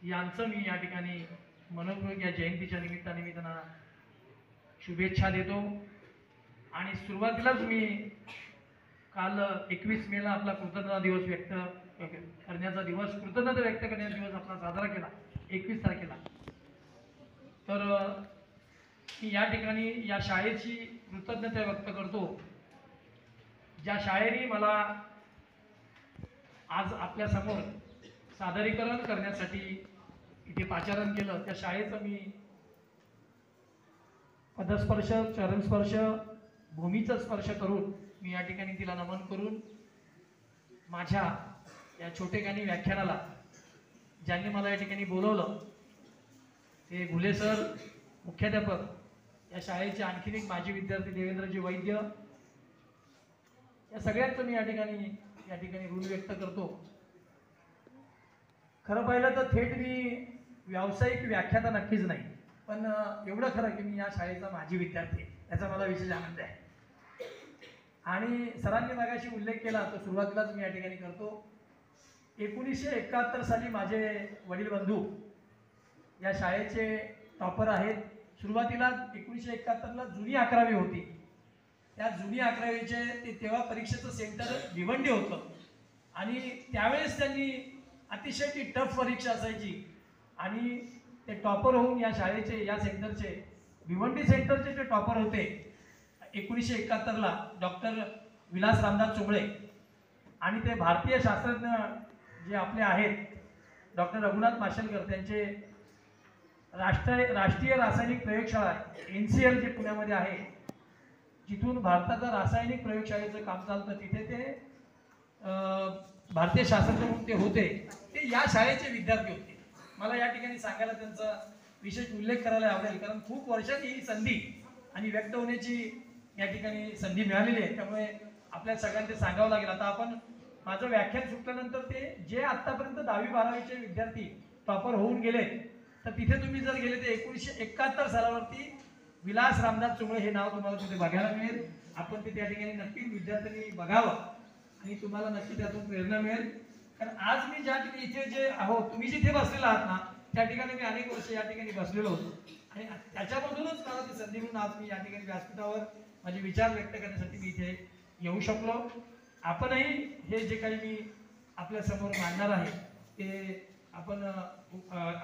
यांचं मी या ठिकाणी मनपूर्वक या जयंतीच्या निमित्ताने मी त्यांना शुभेच्छा देतो। आणि सुरुवातीलाच मी काल 21 मेला आपला कृतज्ञता दिवस व्यक्त करण्याचा दिवस, कृतज्ञता व्यक्त करण्याचा दिवस आपला साजरा केला 21 तारखेला। तर मी या ठिकाणी या शाळेची कृतज्ञता व्यक्त करतो, ज्या शाळेने मला आज आपल्या समोर सादरीकरण करण्यासाठी इथे पाचारण केलं। त्या शाळेचं मी पदस्पर्श, चरणस्पर्श, भूमीचा स्पर्श करून मी या ठिकाणी तिला नमन करून माझ्या या छोटेखानी व्याख्यानाला ज्यांनी मला या ठिकाणी बोलवलं ते घुले सर, मुख्याध्यापक, या शाळेचे आणखीन एक माजी विद्यार्थी देवेंद्रजी वैद्य, या सगळ्यांचं मी या ठिकाणी ऋण व्यक्त करतो। खरं पाहिलं तर थेट मी व्यावसायिक व्याख्याता नक्कीच नाही, पण एवढं खरं की मी या शाळेचा माजी विद्यार्थी आहे, याचा मला विशेष आनंद आहे। आणि सरांनी मागाशी उल्लेख केला तो सुरुवातीलाच मी या ठिकाणी करतो। 1971 साली माझे वडील बंधू या शाळेचे टॉपर आहेत। सुरुवातीला 1971ला जुनी 11वी होती, त्या जुनी 11वीचे ते तेव्हा परीक्षेचं सेंटर भिवंडी होतं आणि त्यावेळेस त्यांनी अतिशय ती टफ परीक्षा असायची आणि ते टॉपर होऊन या शाळेचे, या सेंटरचे, भिवंडी सेंटरचे ते टॉपर होते 1971ला डॉक्टर विलास रामदास चोंबळे। आणि ते भारतीय शास्त्रज्ञ जे आपले आहेत डॉक्टर रघुनाथ माशेलकर, त्यांचे राष्ट्रीय रासायनिक प्रयोगशाळा NCL जे पुण्यामध्ये आहे, जिथून भारताचा रासायनिक प्रयोगशाळेचं काम चालतं, तिथे ते भारतीय शास्त्रज्ञ म्हणून ते होते, ते या शाळेचे विद्यार्थी होते। मला या ठिकाणी सांगायला त्यांचा विशेष उल्लेख करायला आवडेल, कारण खूप वर्षांनी ही संधी आणि व्यक्त होण्याची या ठिकाणी संधी मिळालेली आहे, त्यामुळे आपल्या सगळ्यांना ते सांगावं लागेल। आता आपण माझं व्याख्यान सुटल्यानंतर ते जे आतापर्यंत 10वी 12वीचे विद्यार्थी टॉपर होऊन गेले, तर तिथे तुम्ही जर गेले तर 1971 सालावरती विलास रामदास चोंबळे हे नाव तुम्हाला तिथे बघायला मिळेल। आपण ते त्या ठिकाणी नक्कीच विद्यार्थ्यांनी बघावं आणि तुम्हाला नक्की त्यातून प्रेरणा मिळेल। कारण आज मी ज्या ठिकाणी इथे जे आहोत, तुम्ही जिथे बसलेला आहात ना, त्या ठिकाणी मी अनेक वर्ष या ठिकाणी बसलेलो होतो आणि त्याच्यामधूनच मला ती संधी मिळून आज मी या ठिकाणी व्यासपीठावर माझे विचार व्यक्त करण्यासाठी मी इथे येऊ शकलो। आपणही हे जे काही मी आपल्या समोर मांडणार आहे ते आपण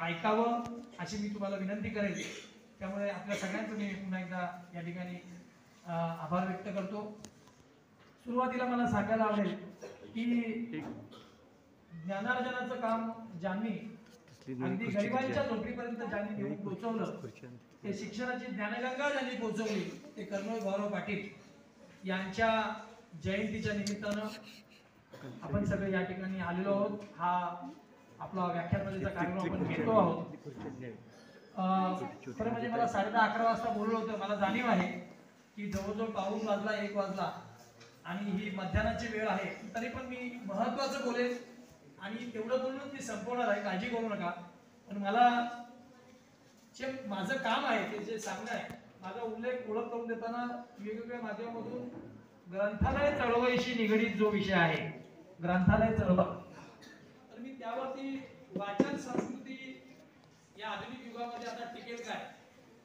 ऐकावं अशी मी तुम्हाला विनंती करेन। त्यामुळे आपल्या सगळ्यांचं मी पुन्हा एकदा या ठिकाणी आभार व्यक्त करतो। सुरुवातीला मला सांगायला आवडेल की ज्ञानार्जनाचं काम ज्यांनी अगदी गरिबांच्या झोपडीपर्यंत ज्यांनी घेऊन पोहोचवलं, ते शिक्षणाची ज्ञानगंगा ज्यांनी पोहोचवली, ते कर्नल गौरव पाटील यांच्या जयंतीच्या निमित्तानं आपण सगळे या ठिकाणी आलेलो आहोत। हा आपला व्याख्यानमालेचा कार्यक्रम आपण घेतो आहोत। खरं म्हणजे मला 10:30-11 वाजता बोललो होतं, मला जाणीव आहे की जवळजवळ पाऊण वाजला, 1 वाजला आणि ही मध्यान्हाची वेळ आहे, तरी पण मी महत्त्वाचं बोलेन आणि तेवढं बोलून मी संपवणार आहे, काळजी करू नका। पण मला जे माझं काम आहे ते जे सांगणं आहे, माझा उल्लेख ओळख करून देताना वेगवेगळ्या माध्यमातून ग्रंथालय चळवळीशी निगडीत जो विषय आहे, ग्रंथालय चळवळ, तर मी त्यावरती वाचन संस्कृती या आधुनिक युगामध्ये आता टिकेल काय,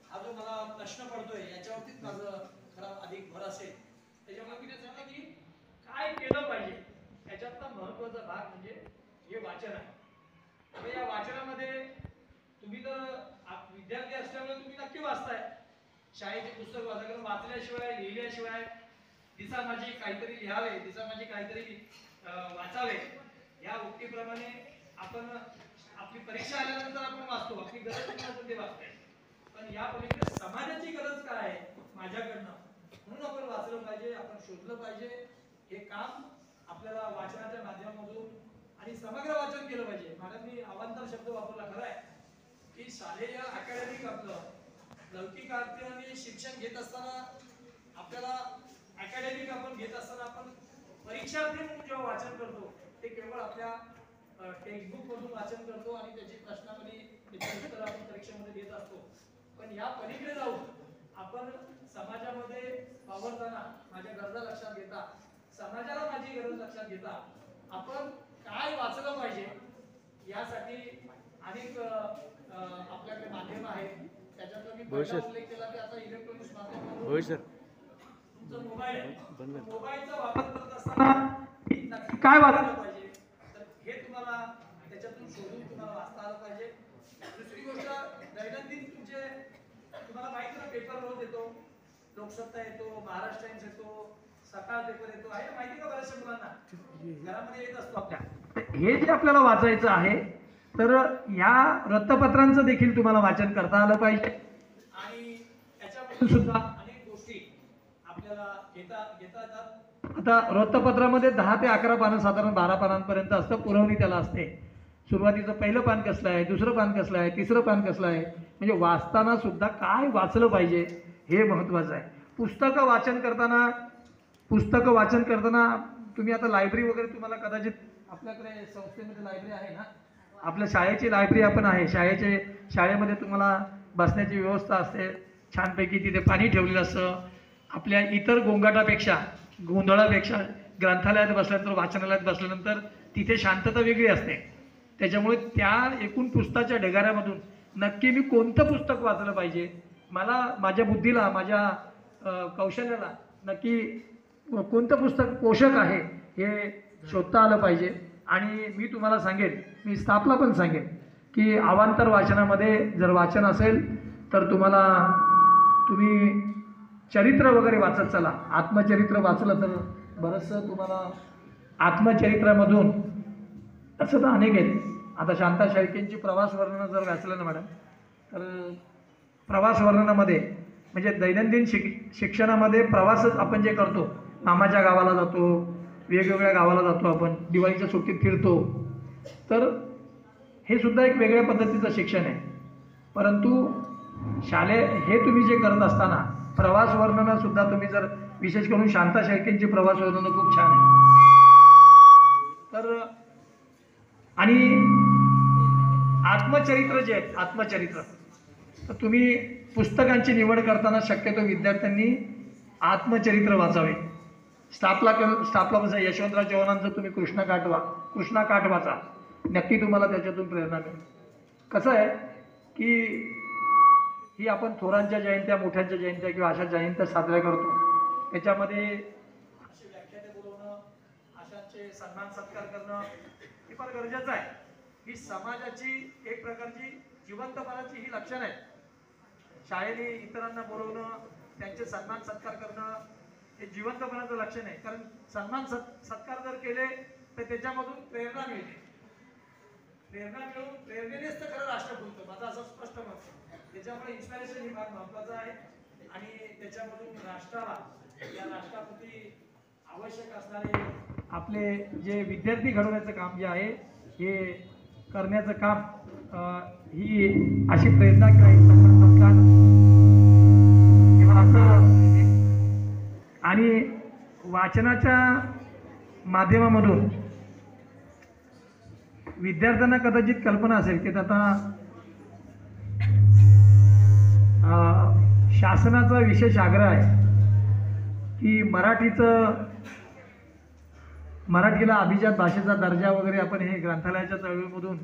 हा जो मला प्रश्न पडतोय, याच्यावरतीच माझं खरं अधिक भर असेल। त्याच्यामुळे मी ते सांगतो की काय केलं पाहिजे, याच्यातला महत्त्वाचा भाग म्हणजे हे वाचन आहे। आता या वाचनामध्ये तुम्ही तर विद्यार्थी असल्यामुळे तुम्ही नक्की वाचताय, शाळेचे पुस्तक वाचा, कारण वाचल्याशिवाय, लिहिल्याशिवाय, दिसामाजी काहीतरी लिहावे, दिसामाजी काहीतरी वाचावे, या उक्तीप्रमाणे आपण आपली परीक्षा आल्यानंतर आपण वाचतो, आपली गरज आपण ते वाचतोय, पण या पलीकडे समाजाची गरज काय आहे माझ्याकडनं, म्हणून आपण वाचलं पाहिजे, आपण शोधलं पाहिजे। हे काम आपल्याला वाचनाच्या माध्यमातून आणि समग्र वाचन केलं पाहिजे। मॅडम मी अवांतर शब्द वापरला, खरं आहे की शालेय अकॅडमिक आपलं लौकिक अर्थाने शिक्षण घेत असताना, आपल्याला अकॅडमिक आपण घेत असताना आपण परीक्षार्थी म्हणून जेव्हा वाचन करतो, ते केवळ आपल्या टेक्स्टबुक मधून वाचन करतो आणि त्याची प्रश्नावली, त्याची उत्तरं आपण परीक्षेमध्ये देत असतो। पण या पलीकडे जाऊन आपण समाजामध्ये वावरताना माझ्या गरजा लक्षात घेता, समाजाला माझी गरज लक्षात घेता आपण काय वाचलं पाहिजे, यासाठी अनेक पहिला उल्लेख केला की आता इलेक्ट्रॉनिक्स माध्यमातून तुमचा मोबाईल आहे, मोबाईलचा वापर करत असताना नक्की काय वाचायला पाहिजे तर हे तुम्हाला त्याच्यातून शोधून तुम्हाला वाचता आलं पाहिजे. दुसरी गोष्ट, दैनंदिन तुमचे तुम्हाला माहिती ना, पेपर रोज येतो, लोकसत्ता येतो, महाराष्ट्र टाइम्स येतो, सकाळ पेपर येतो, आहे माहिती का बऱ्याचशा मुलांना घरामध्ये येत असतो आपल्या. हे जे आपल्याला वाचायचं आहे तर या वृत्तपत्रांचं देखील तुम्हाला वाचन करता आलं पाहिजे आणि त्याच्यामधून सुद्धा अनेक गोष्टी आपल्याला घेता येतात. आता वृत्तपत्रामध्ये 10 ते 11 पानं, साधारण 12 पानांपर्यंत असतं, पुरवणी त्याला असते. सुरुवातीचं पहिलं पान कसलं आहे, दुसरं पान कसलं आहे, तिसरं पान कसलं आहे, म्हणजे वाचताना सुद्धा काय वाचलं पाहिजे हे महत्त्वाचं आहे. पुस्तकं वाचन करताना तुम्ही आता लायब्ररी वगैरे तुम्हाला कदाचित आपल्याकडे संस्थेमध्ये लायब्ररी आहे ना, आपल्या शाळेची लायब्ररी आपण आहे, शाळेमध्ये तुम्हाला बसण्याची व्यवस्था असते, छानपैकी तिथे पाणी ठेवलेलं असतं. आपल्या इतर गोंधळापेक्षा ग्रंथालयात बसल्यानंतर, वाचनालयात बसल्यानंतर तिथे शांतता वेगळी असते. त्याच्यामुळे त्या एकूण पुस्तकाच्या ढिगाऱ्यामधून नक्की मी कोणतं पुस्तक वाचलं पाहिजे, मला माझ्या बुद्धीला, माझ्या कौशल्याला नक्की कोणतं पुस्तक पोषक आहे हे शोधता आलं पाहिजे. आणि मी तुम्हाला सांगेन, मी स्टाफला पण सांगेन की अवांतर वाचनामध्ये जर वाचन असेल तर तुम्ही चरित्र वगैरे वाचत चला. आत्मचरित्र वाचलं तर बरंचसं तुम्हाला आत्मचरित्रामधून, असं तर अनेक आहेत. आता शांता शेळकेंची प्रवास वर्णनं जर वाचलं ना मॅडम, तर प्रवास वर्णनामध्ये म्हणजे दैनंदिन शिक्षणामध्ये प्रवासच आपण जे करतो, मामाच्या गावाला जातो, वेगवेगळ्या गावाला जातो, आपण दिवाळीच्या सुट्टीत फिरतो, तर हे सुद्धा एक वेगळ्या पद्धतीचं शिक्षण आहे. परंतु हे तुम्ही जे करत असताना प्रवास वर्णनं सुद्धा तुम्ही जर, विशेष करून शांता शेळकेंची प्रवास वर्णनं खूप छान आहे. तर आणि आत्मचरित्र जे आहेत, आत्मचरित्र, तर तुम्ही पुस्तकांची निवड करताना शक्यतो विद्यार्थ्यांनी आत्मचरित्र वाचावे. स्टाफला कसं, यशवंतराव चव्हाणांचं तुम्ही कृष्णा काठ वाचा, नक्की तुम्हाला त्याच्यातून प्रेरणा मिळेल. कसं आहे की ही आपण थोरांच्या जयंत्या, मोठ्यांच्या जयंत्या किंवा अशा जयंत्या साजऱ्या करतो, त्याच्यामध्ये असे व्याख्याने बोलवणं, अशांचे सन्मान सत्कार करणं हे फार गरजेचं आहे. ही समाजाची एक प्रकारची जिवंतपणाची ही लक्षण आहे. शाळेने इतरांना बोलवणं, त्यांचे सन्मान सत्कार करणं हे जिवंतपणाचं लक्षण आहे. कारण सन्मान सत्कार जर केले तर त्याच्यामधून प्रेरणा मिळते. प्रेरणा मिळून प्रेरणेनेच तर खरं राष्ट्र फुलतं, माझं असं स्पष्ट मत आहे. त्याच्यामुळे इन्स्पिरेशन ही फार महत्वाचं आहे आणि त्याच्यामधून राष्ट्राला, या राष्ट्राप्रती आवश्यक असणारे आपले जे विद्यार्थी घडवण्याचं काम जे आहे हे करण्याचं काम, ही अशी प्रेरणा किंवा असं. आणि वाचनाच्या माध्यमामधून विद्यार्थ्यांना कदाचित कल्पना असेल की आता शासनाचा विशेष आग्रह आहे की मराठीला अभिजात भाषेचा दर्जा वगैरे आपण हे ग्रंथालयाच्या चळवळीमधून,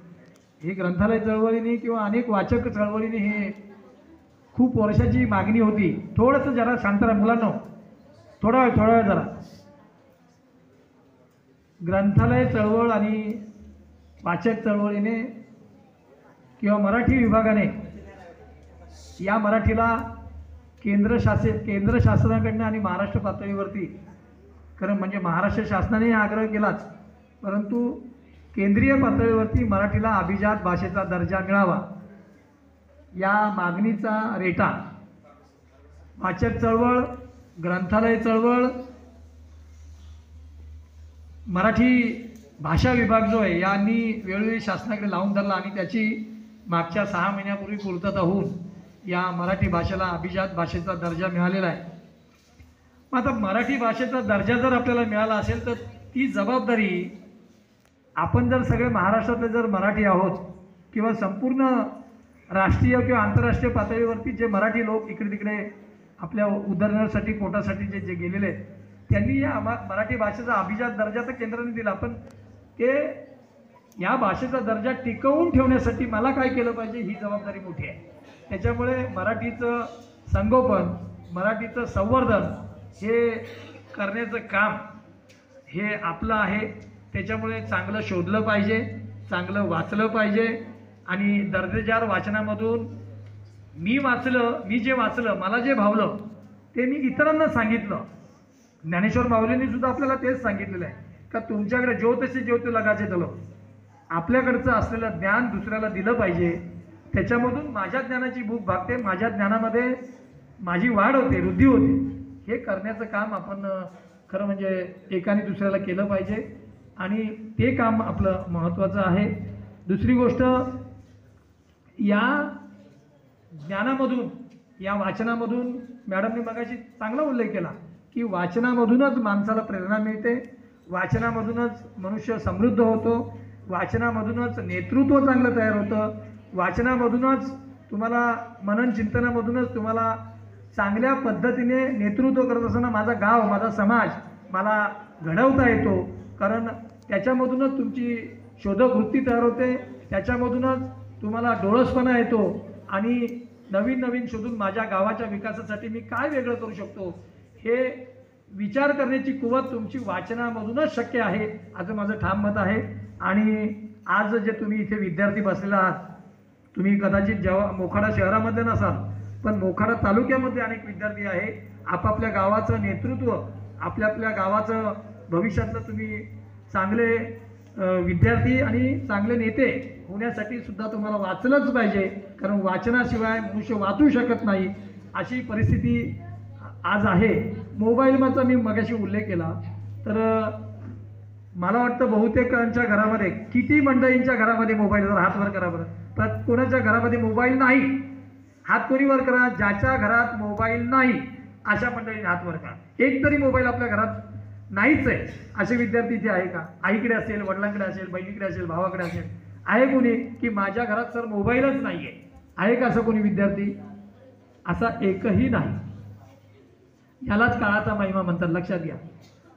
ही ग्रंथालय चळवळीने किंवा अनेक वाचक चळवळीने हे खूप वर्षाची मागणी होती. थोडंसं जरा शांत राहा मुलांनो, थोडा वेळ जरा. ग्रंथालय चळवळ आणि वाचक चळवळीने किंवा मराठी विभागाने या मराठीला केंद्र शासनाकडनं आणि महाराष्ट्र पातळीवरती, खरं म्हणजे महाराष्ट्र शासनाने आग्रह केलाच, परंतु केंद्रीय पातळीवरती मराठीला अभिजात भाषेचा दर्जा मिळावा या मागणीचा रेटा वाचक चळवळ, ग्रंथालय चळवळ, मराठी भाषा विभाग जो आहे यांनी वेळोवेळी शासनाकडे लावून धरला आणि त्याची मागच्या 6 महिन्यापूर्वी पूर्तता होऊन या मराठी भाषेला अभिजात भाषेचा दर्जा मिळालेला आहे. मग आता मराठी भाषेचा दर्जा जर आपल्याला मिळाला असेल तर ती जबाबदारी आपण जर सगळे महाराष्ट्रातले जर मराठी आहोत किंवा संपूर्ण राष्ट्रीय किंवा आंतरराष्ट्रीय पातळीवरती जे मराठी लोक इकडे तिकडे आपल्या उदरण्यासाठी, पोटासाठी जे गेलेले आहेत, त्यांनी या मराठी भाषेचा अभिजात दर्जा तर केंद्राने दिला, पण ते या भाषेचा दर्जा टिकवून ठेवण्यासाठी मला काय केलं पाहिजे ही जबाबदारी मोठी आहे. त्याच्यामुळे मराठीचं संगोपन, मराठीचं संवर्धन हे करण्याचं काम हे आपलं आहे. त्याच्यामुळे चांगलं शोधलं पाहिजे, चांगलं वाचलं पाहिजे आणि दर्जेदार वाचनामधून मी जे वाचलं, मला जे भावलं ते मी इतरांना सांगितलं. ज्ञानेश्वर माऊलींनी सुद्धा आपल्याला तेच सांगितलेलं आहे का तुमच्याकडे ज्योतिषी ज्योत लगाचे तलो, आपल्याकडचं असलेलं ज्ञान दुसऱ्याला दिलं पाहिजे. त्याच्यामधून माझ्या ज्ञानाची भूक भागते, माझ्या ज्ञानामध्ये माझी वाढ होते, वृद्धी होते. हे करण्याचं काम आपण खरं म्हणजे एकाने दुसऱ्याला केलं पाहिजे आणि ते काम आपलं महत्त्वाचं आहे. दुसरी गोष्ट, या ज्ञानामधून, या वाचनामधून मॅडमने मगाशी चांगला उल्लेख केला की वाचनामधूनच माणसाला प्रेरणा मिळते, वाचनामधूनच मनुष्य समृद्ध होतो, वाचनामधूनच नेतृत्व चांगलं तयार होतं, वाचनामधूनच तुम्हाला मनन चिंतनामधूनच तुम्हाला चांगल्या पद्धतीने नेतृत्व करत असताना माझा गाव, माझा समाज मला घडवता येतो. कारण त्याच्यामधूनच तुमची शोधक वृत्ती तयार होते, त्याच्यामधूनच तुम्हाला डोळसपणा येतो आणि नवीन नवीन शोधून माझ्या गावाच्या विकासासाठी मी काय वेगळं करू शकतो हे विचार करण्याची कुवत तुमची वाचनामधूनच शक्य आहे, असं माझं ठाम मत आहे. आणि आज जे तुम्ही इथे विद्यार्थी बसलेला आहात, तुम्ही कदाचित जेव्हा मोखाडा शहरामध्ये नसाल, पण मोखाडा तालुक्यामध्ये अनेक विद्यार्थी आहे. आपापल्या गावाचं नेतृत्व, आपल्या गावाचं भविष्यातलं तुम्ही चांगले विद्यार्थी आणि चांगले नेते होण्यासाठी सुद्धा तुम्हाला वाचलंच पाहिजे. कारण वाचनाशिवाय मनुष्य वाचू शकत नाही, अशी परिस्थिती आज आहे. मोबाईलचा मी मगाशी उल्लेख केला तर मला वाटतं बहुतेकांच्या घरामध्ये, किती मंडळींच्या घरामध्ये मोबाईल, जर हात वर करा बरं, तर कोणाच्या घरामध्ये मोबाईल नाही, हात कोणी वर करा. ज्याच्या घरात मोबाईल नाही अशा मंडळींनी हात वर करा. एक तरी मोबाईल आपल्या घरात नाहीच आहे असे विद्यार्थी जे आहे का? आईकडे असेल, वडिलांकडे असेल, बहिणीकडे असेल, भावाकडे असेल, आहे कोणी की माझ्या घरात सर मोबाईलच नाही आहे का असं कोणी विद्यार्थी? असा एकही नाही. यालाच काळाचा महिमा म्हणतात, लक्षात घ्या.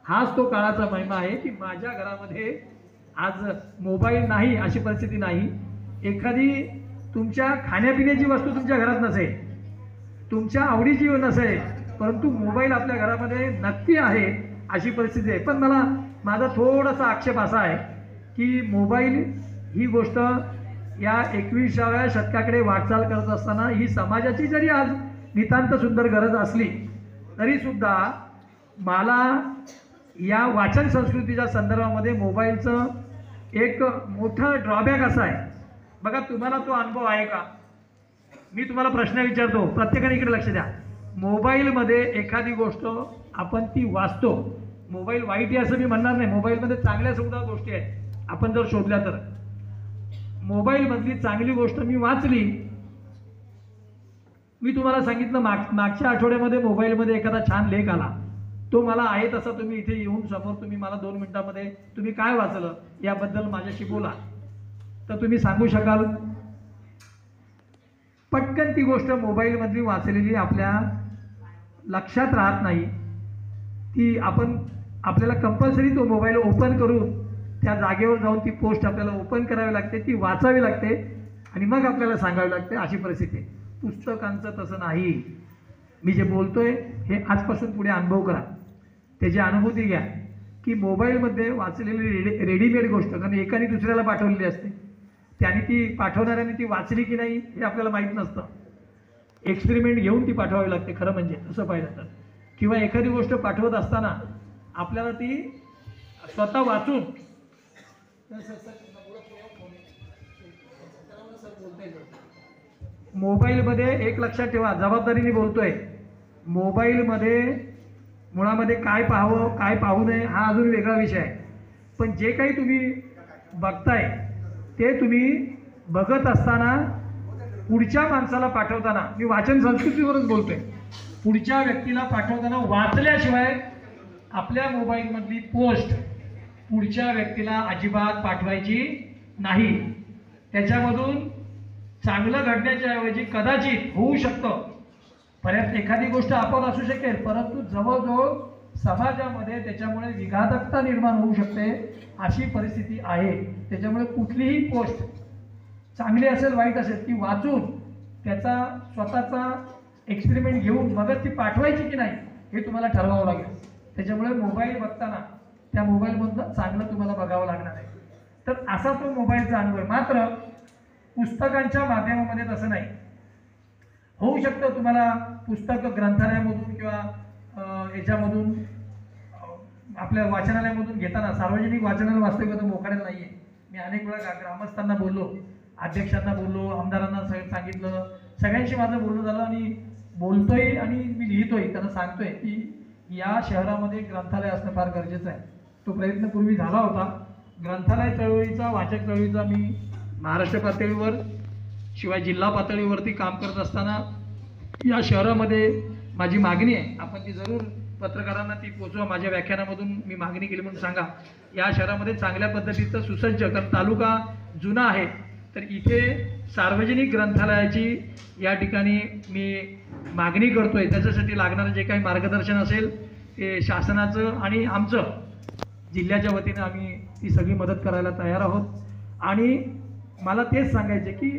हाच तो काळाचा महिमा आहे की माझ्या घरामध्ये आज मोबाईल नाही अशी परिस्थिती नाही. एखादी तुमच्या खाण्यापिण्याची वस्तू तुमच्या घरात नसेल, तुमच्या आवडीची नसेल, परंतु मोबाईल आपल्या घरामध्ये नक्की आहे अशी परिस्थिती आहे. पण माझा थोडासा आक्षेप असा आहे की मोबाईल ही गोष्ट या 21व्या शतकाकडे वाटचाल करत असताना ही समाजाची जरी आज नितांत सुंदर गरज असली तरी सुद्धा मला या वाचन संस्कृतीच्या संदर्भामध्ये मोबाईलचं एक मोठं ड्रॉबॅक असा आहे. बघा, तुम्हाला तो अनुभव आहे का? मी तुम्हाला प्रश्न विचारतो, प्रत्येकाने इकडे लक्ष द्या. मोबाईलमध्ये एखादी गोष्ट आपण ती वाचतो, मोबाईल वाईट आहे असं मी म्हणणार नाही, मोबाईलमध्ये चांगल्या सुद्धा गोष्टी आहेत आपण जर शोधल्या तर. मोबाईलमधली चांगली गोष्ट मी वाचली, मी तुम्हाला सांगितलं मागच्या आठवड्यामध्ये मोबाईलमध्ये एखादा छान लेख आला, तो मला आहे तसा तुम्ही इथे येऊन समोर तुम्ही मला 2 मिनिटांमध्ये तुम्ही काय वाचलं याबद्दल माझ्याशी बोला तर तुम्ही सांगू शकाल? पटकन ती गोष्ट मोबाईलमधली वाचलेली आपल्या लक्षात राहत नाही. ती आपल्याला कंपल्सरी तो मोबाईल ओपन करून त्या जागेवर जाऊन ती पोस्ट आपल्याला ओपन करावी लागते, ती वाचावी लागते आणि मग आपल्याला सांगावी लागते, अशी परिस्थिती आहे. पुस्तकांचं तसं नाही. मी जे बोलतोय हे आजपासून पुढे अनुभव करा, त्याची अनुभूती घ्या की मोबाईलमध्ये वाचलेली रेडीमेड गोष्ट, कारण एकाने दुसऱ्याला पाठवलेली असते, त्याने ती पाठवणाऱ्याने ती वाचली की नाही हे आपल्याला माहीत नसतं. एक्सपेरिमेंट घेऊन ती पाठवावी लागते खरं म्हणजे तसं पाहिलं तर. किंवा एखादी गोष्ट पाठवत असताना आपल्याला ती स्वतः वाचून मोबाईलमध्ये एक लक्षात ठेवा, जबाबदारीने बोलतोय, मोबाईलमध्ये मुळामध्ये काय पाहावं काय पाहू नये हा अजून वेगळा विषय आहे. पण जे काही तुम्ही बघताय ते तुम्ही बघत असताना पुढच्या माणसाला पाठवताना, मी वाचन संस्कृतीवरच बोलतोय, पुढच्या व्यक्तीला पाठवताना वाचल्याशिवाय आपल्या मोबाईलमधली पोस्ट पुढच्या व्यक्तीला अजिबात पाठवायची नाही. त्याच्यामधून चांगलं घडण्याच्या ऐवजी कदाचित होऊ शकतं, परत एखादी गोष्ट आपण असू शकेल, परंतु जवळजवळ समाजामध्ये त्याच्यामुळे विघातकता निर्माण होऊ शकते, अशी परिस्थिती आहे. त्याच्यामुळे कुठलीही पोस्ट चांगली असेल वाईट असेल ती वाचून त्याचा स्वतःचा एक्सपेरिमेंट घेऊन मगच ती पाठवायची की नाही हे तुम्हाला ठरवावं लागेल. त्याच्यामुळे मोबाईल बघताना त्या मोबाईलमधलं चांगलं तुम्हाला बघावं लागणार आहे. तर असा तो मोबाईलचा अनुभव आहे. मात्र पुस्तकांच्या माध्यमामध्ये तसं नाही. होऊ शकतं तुम्हाला पुस्तकं ग्रंथालयामधून किंवा याच्यामधून आपल्या वाचनालयामधून घेताना सार्वजनिक वाचनालय वास्तविकता मोकळ्याला नाही आहे. मी अनेक वेळा ग्रामस्थांना बोललो, अध्यक्षांना बोललो, आमदारांना सांगितलं, सगळ्यांशी माझं बोलणं झालं आणि बोलतोय आणि मी लिहितोय, त्यांना सांगतोय की या शहरामध्ये ग्रंथालय असणं फार गरजेचं आहे. तो प्रयत्न पूर्वी झाला होता. ग्रंथालय चळवळीचा, वाचक चळवळीचा मी महाराष्ट्र पातळीवर शिवाय जिल्हा पातळीवरती काम करत असताना या शहरामध्ये माझी मागणी आहे, आपण ती जरूर पत्रकारांना ती पोचवा. माझ्या व्याख्यानामधून मी मागणी केली म्हणून सांगा. या शहरामध्ये चांगल्या पद्धतीचं सुसज्ज, कारण तालुका जुना आहे, तर इथे सार्वजनिक ग्रंथालयाची या ठिकाणी मी मागणी करतोय. त्याच्यासाठी लागणारं जे काही मार्गदर्शन असेल ते शासनाचं आणि आमचं जिल्ह्याच्या वतीने आम्ही ती सगळी मदत करायला तयार आहोत. आणि मला तेच सांगायचं की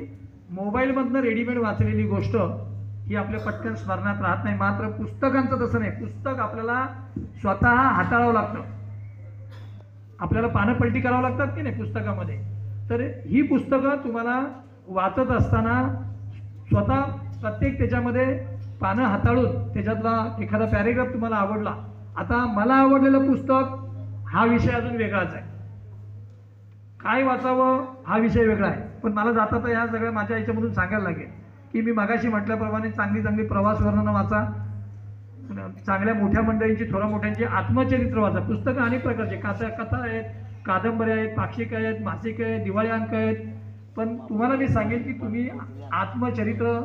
मोबाईलमधनं रेडीमेड वाचलेली गोष्ट ही आपल्या पटकन स्मरणात राहत नाही. मात्र पुस्तकांचं तसं नाही. पुस्तक आपल्याला स्वतः हाताळावं लागतं, आपल्याला पानं पलटी करावं लागतात की नाही पुस्तकामध्ये. तर ही पुस्तकं तुम्हाला वाचत असताना स्वतः प्रत्येक त्याच्यामध्ये पानं हाताळून त्याच्यातला एखादा पॅरेग्राफ तुम्हाला आवडला. आता मला आवडलेलं पुस्तक हा विषय अजून वेगळाच आहे, काय वाचावं हा विषय वेगळा आहे. पण मला जाता तर ह्या सगळ्या माझ्या याच्यामधून सांगायला लागेल की मी मगाशी म्हटल्याप्रमाणे चांगली चांगली प्रवास वर्णनं वाचा, चांगल्या मोठ्या मंडळींची, थोड्या मोठ्यांची आत्मचरित्र वाचा. पुस्तकं अनेक प्रकारचे, कथा आहेत, कादंबऱ्या आहेत, पाक्षिक आहेत, मासिक आहेत, दिवाळी अंक आहेत. पण तुम्हाला मी सांगेन की तुम्ही आत्मचरित्र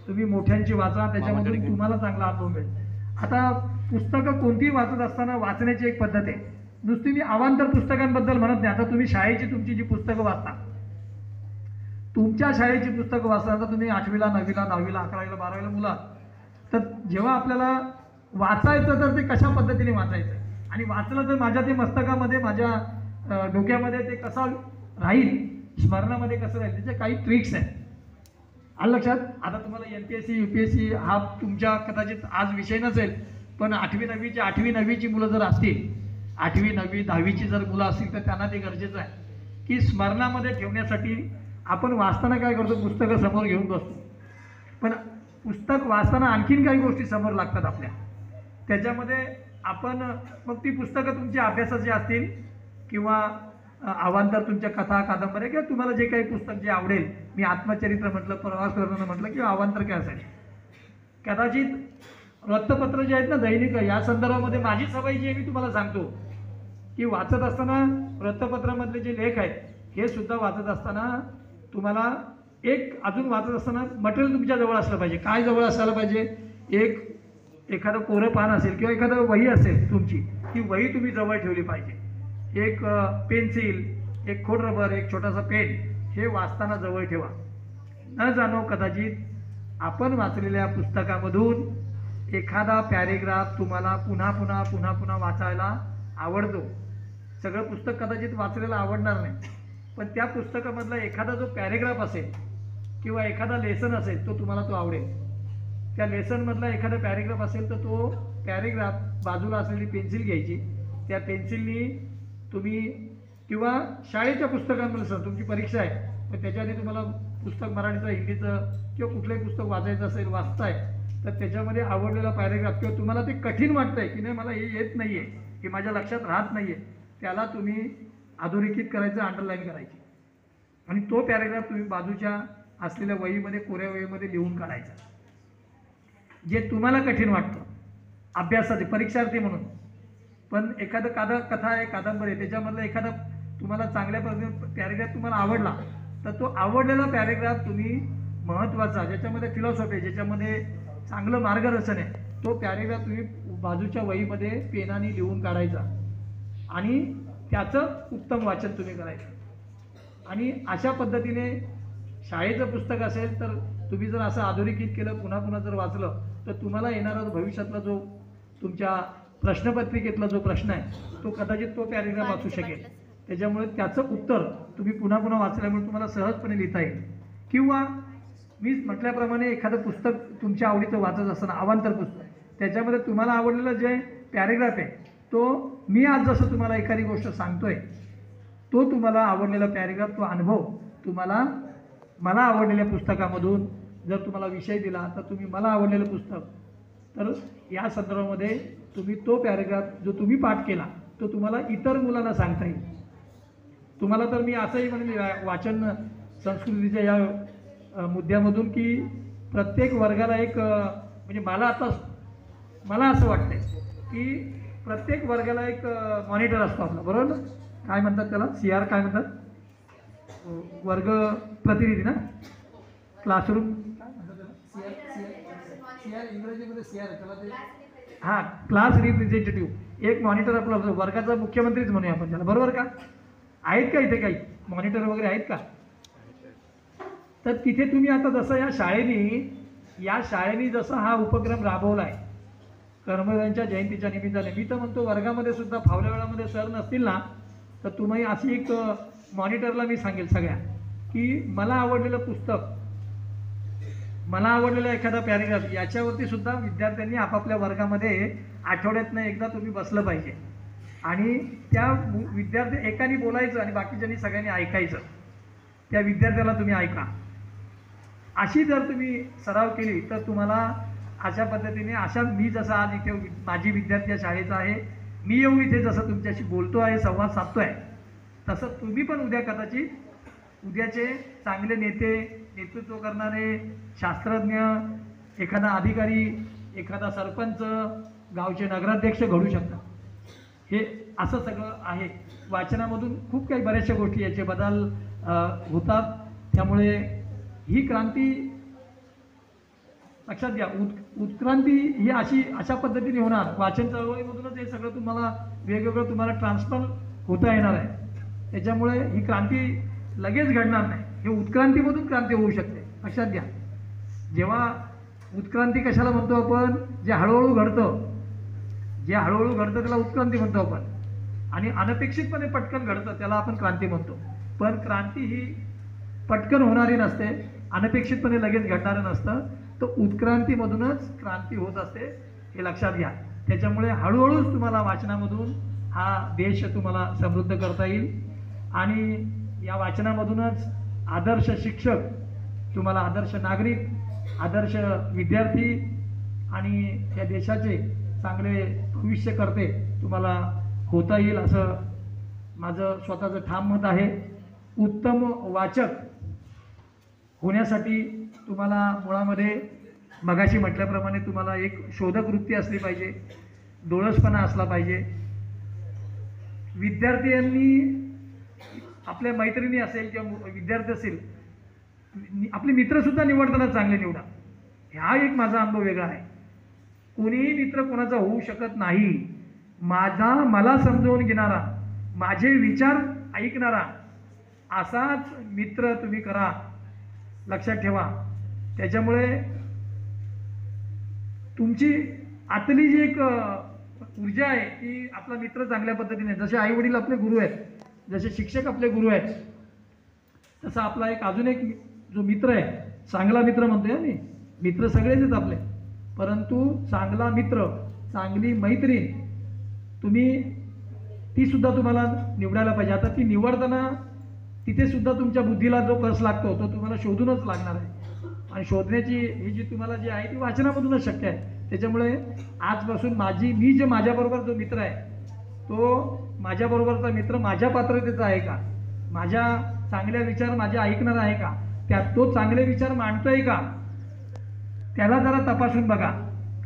तुम्ही मोठ्यांची वाचा, त्याच्यामधून तुम्हाला चांगला अनुभव मिळेल. आता पुस्तकं कोणतीही वाचत असताना वाचण्याची एक पद्धत आहे. नुसती मी अवांतर पुस्तकांबद्दल म्हणत नाही. आता तुम्ही शाळेची तुमची जी पुस्तकं वाचता, तुमच्या शाळेची पुस्तकं वाचता, आता तुम्ही 8वीला 9वीला 10वीला 11वीला 12वीला मुलं, तर जेव्हा आपल्याला वाचायचं तर ते कशा पद्धतीने वाचायचं आणि वाचलं तर माझ्या ते मस्तकामध्ये, माझ्या डोक्यामध्ये ते कसं राहील, स्मरणामध्ये कसं राहील, त्याचे काही ट्रिक्स आहेत. आलं लक्षात? आता तुम्हाला MPSC UPSC हा तुमच्या कदाचित आज विषय नसेल, पण 8वी 9वीची मुलं जर असतील, 8वी 9वी 10वीची जर मुलं असतील तर त्यांना ते गरजेचं आहे की स्मरणामध्ये ठेवण्यासाठी आपण वाचताना काय करतो, पुस्तकं समोर घेऊन बसतो. पण पुस्तक वाचताना आणखीन काही गोष्टी समोर लागतात आपल्या. त्याच्यामध्ये आपण मग ती पुस्तकं तुमच्या अभ्यासाची असतील किंवा अवांतर तुमच्या कथा कादंबऱ्या किंवा तुम्हाला जे काही पुस्तक जे आवडेल, मी आत्मचरित्र म्हटलं, प्रवास वर्णन म्हटलं किंवा अवांतर काय असेल, कदाचित वृत्तपत्र जे आहेत ना, दैनिक, या संदर्भामध्ये माझी सवय जी आहे मी तुम्हाला सांगतो की वाचत असताना वृत्तपत्रामधले जे लेख आहेत हे सुद्धा वाचत असताना तुम्हाला एक अजून वाचत असताना मटेरियल तुमच्या जवळ असलं पाहिजे. काय जवळ असायला पाहिजे? एखादं कोरं पान असेल किंवा एखादं वही असेल तुमची, ती वही तुम्ही जवळ ठेवली पाहिजे. एक पेन्सिल, एक खोड रबर, एक छोटासा पेन, हे वाचताना जवळ ठेवा. न जाणो कदाचित आपण वाचलेल्या पुस्तकामधून एखादा पॅरेग्राफ तुम्हाला पुन्हा पुन्हा पुन्हा पुन्हा वाचायला आवडतो. सगळं पुस्तक कदाचित वाचलेलं आवडणार नाही, पण त्या पुस्तकामधला एखादा जो पॅरेग्राफ असेल किंवा एखादा लेसन असेल तो तुम्हाला तो आवडेल. त्या लेसनमधला एखादा पॅरेग्राफ असेल तर तो पॅरेग्राफ बाजूला असलेली पेन्सिल घ्यायची, त्या पेन्सिलनी तुम्ही किंवा शाळेच्या पुस्तकांमध्ये सर तुमची परीक्षा आहे तर त्याच्या आधी तुम्हाला पुस्तक मराठीचं, हिंदीचं किंवा कुठलंही पुस्तक वाचायचं असेल, वाचताय, तर त्याच्यामध्ये आवडलेला पॅरेग्राफ किंवा तुम्हाला ते कठीण वाटतंय की नाही मला हे येत नाही आहे, हे माझ्या लक्षात राहत नाही आहे, त्याला तुम्ही अधोरेखित करायचं, अंडरलाईन करायची आणि तो पॅरेग्राफ तुम्ही बाजूच्या असलेल्या वहीमध्ये, कोऱ्या वहीमध्ये लिहून काढायचा. जे तुम्हाला कठीण वाटतं अभ्यासाचे, परीक्षार्थी म्हणून. पण एखादं कथा आहे, कादंबरी आहे, त्याच्यामधलं एखादा तुम्हाला चांगल्या पद्धतीने पॅरेग्राफ तुम्हाला आवडला तर तो आवडलेला पॅरेग्राफ तुम्ही महत्त्वाचा, ज्याच्यामध्ये फिलॉसॉफी आहे, ज्याच्यामध्ये चांगलं मार्गदर्शन आहे, तो पॅरेग्राफ तुम्ही बाजूच्या वहीमध्ये पेनाने लिहून काढायचा आणि त्याचं उत्तम वाचन तुम्ही करायचं. आणि अशा पद्धतीने शाळेचं पुस्तक असेल तर तुम्ही जर असं अधोरेखित केलं, पुन्हा पुन्हा जर वाचलं तर तुम्हाला येणारा भविष्यातला जो तुमच्या प्रश्नपत्रिकेतला जो प्रश्न आहे तो कदाचित तो पॅरेग्राफ वाचू शकेल. त्याच्यामुळे त्याचं उत्तर तुम्ही पुन्हा पुन्हा वाचल्यामुळे तुम्हाला सहजपणे लिहिता येईल. किंवा मी म्हटल्याप्रमाणे एखादं पुस्तक तुमच्या आवडीचं वाचत असताना अवांतर पुस्तक, त्याच्यामध्ये तुम्हाला आवडलेलं जे पॅरेग्राफ आहे तो मी आज जसं तुम्हाला एखादी गोष्ट सांगतोय, तो तुम्हाला आवडलेला पॅरेग्राफ, तो अनुभव तुम्हाला मला आवडलेल्या पुस्तकामधून जर तुम्हाला विषय दिला तर तुम्ही मला आवडलेलं पुस्तक, तर या संदर्भामध्ये तुम्ही तो पॅरेग्राफ जो तुम्ही पाठ केला तो तुम्हाला इतर मुलांना सांगता येईल. तुम्हाला तर मी असंही म्हणेन वाचन संस्कृतीच्या या मुद्द्यामधून की प्रत्येक वर्गाला एक म्हणजे मला असं वाटतंय की प्रत्येक वर्गाला एक मॉनिटर असतो आपला, बरोबर ना? काय म्हणतात त्याला, CR काय म्हणतात, वर्ग प्रतिनिधी ना, क्लासरूम काय म्हणतात त्याला, CR इंग्रजीमध्ये CR त्याला ते, हां, क्लास रिप्रेझेंटेटिव्ह. एक मॉनिटर आपला वर्गाचा मुख्यमंत्रीच म्हणूया आपण त्याला, बरोबर का? आहेत का इथे काही मॉनिटर वगैरे आहेत का? तर तिथे तुम्ही आता जसं या शाळेने जसा हा उपक्रम राबवला आहे कर्मवीरांच्या जयंतीच्या निमित्ताने, मी तर म्हणतो वर्गामध्ये सुद्धा फावल्या वेळामध्ये सर नसतील ना तर तुम्ही अशी एक मॉनिटरला मी सांगेल सगळ्या की मला आवडलेलं पुस्तक, मला आवडलेला एखादा पॅरेग्राफ, याच्यावरती सुद्धा विद्यार्थ्यांनी आपापल्या वर्गामध्ये आठवड्यातनं एकदा तुम्ही बसलं पाहिजे आणि त्या विद्यार्थी एकाने बोलायचं आणि बाकीच्यांनी सगळ्यांनी ऐकायचं. त्या विद्यार्थ्याला तुम्ही ऐका. अशी जर तुम्ही सराव केली तर तुम्हाला अशा पद्धतीने मी जसं आज इथे माझी विद्यार्थी या शाळेचा आहे, मी येऊन इथे जसं तुमच्याशी बोलतो आहे, संवाद साधतो आहे, तसं तुम्ही पण उद्या कदाचित उद्याचे चांगले नेतृत्व करणारे शास्त्रज्ञ, एखादा अधिकारी, एखादा सरपंच, गावचे नगराध्यक्ष घडू शकतात. हे असं सगळं आहे. वाचनामधून खूप काही बऱ्याचशा गोष्टी याचे बदल होतात. त्यामुळे ही क्रांती लक्षात घ्या. उत्क्रांती ही अशा पद्धतीने होणार. वाचन चळवळीमधूनच हे सगळं तुम्हाला वेगवेगळं तुम्हाला ट्रान्सफर होता येणार आहे. त्याच्यामुळे ही क्रांती लगेच घडणार नाही. हे उत्क्रांतीमधून क्रांती होऊ शकते, लक्षात घ्या. जेव्हा उत्क्रांती कशाला म्हणतो आपण, जे हळूहळू घडतं त्याला उत्क्रांती म्हणतो आपण, आणि अनपेक्षितपणे पटकन घडतं त्याला आपण क्रांती म्हणतो. पण क्रांती ही पटकन होणारी नसते, अनपेक्षितपणे लगेच घडणारं नसतं. तर उत्क्रांतीमधूनच क्रांती होत असते, हे लक्षात घ्या. त्याच्यामुळे हळूहळूच तुम्हाला वाचनामधून हा देश तुम्हाला समृद्ध करता येईल आणि या वाचनामधूनच आदर्श शिक्षक, तुम्हाला आदर्श नागरिक, आदर्श विद्यार्थी आणि या देशाचे चांगले भविष्यकर्ते तुम्हाला होता येईल, असं माझं स्वतःचं ठाम मत आहे. उत्तम वाचक होण्यासाठी तुम्हाला मुळामध्ये मगाशी म्हटल्याप्रमाणे तुम्हाला एक शोधक वृत्ती असली पाहिजे, डोळसपणा असला पाहिजे. विद्यार्थ्यांनी आपल्या मैत्रिणी असेल किंवा विद्यार्थी असेल, आपले मित्रसुद्धा निवडताना चांगले निवडा. हा एक माझा अनुभव वेगळा आहे. कोणीही मित्र कोणाचा होऊ शकत नाही. मला समजावून घेणारा, माझे विचार ऐकणारा असाच मित्र तुम्ही करा, लक्षात ठेवा. त्याच्यामुळे तुमची आतली जी एक ऊर्जा आहे ती आपला मित्र चांगल्या पद्धतीने, जसे आई वडील आपले गुरु आहेत, जसे शिक्षक आपले गुरु आहेत, तसा आपला अजून एक जो मित्र आहे, चांगला मित्र म्हणतोय मी. मित्र सगळेच आहेत आपले, परंतु चांगला मित्र, चांगली मैत्रीण ती सुद्धा तुम्हाला निवडायला पाहिजे. आता ती निवडताना तिथे सुद्धा तुमच्या बुद्धीला जो कस लागतो तो तुम्हाला शोधूनच लागणार आहे, आणि शोधण्याची ही जी तुम्हाला जी आहे ती वाचनामधूनच शक्य आहे. त्याच्यामुळे आजपासून मी जे माझ्याबरोबर जो मित्र आहे तो माझ्याबरोबरचा मित्र माझ्या पात्रतेचा आहे का, माझ्या चांगल्या विचार माझे ऐकणार आहे का, तो चांगले विचार मांडतोय का, त्याला जरा तपासून बघा.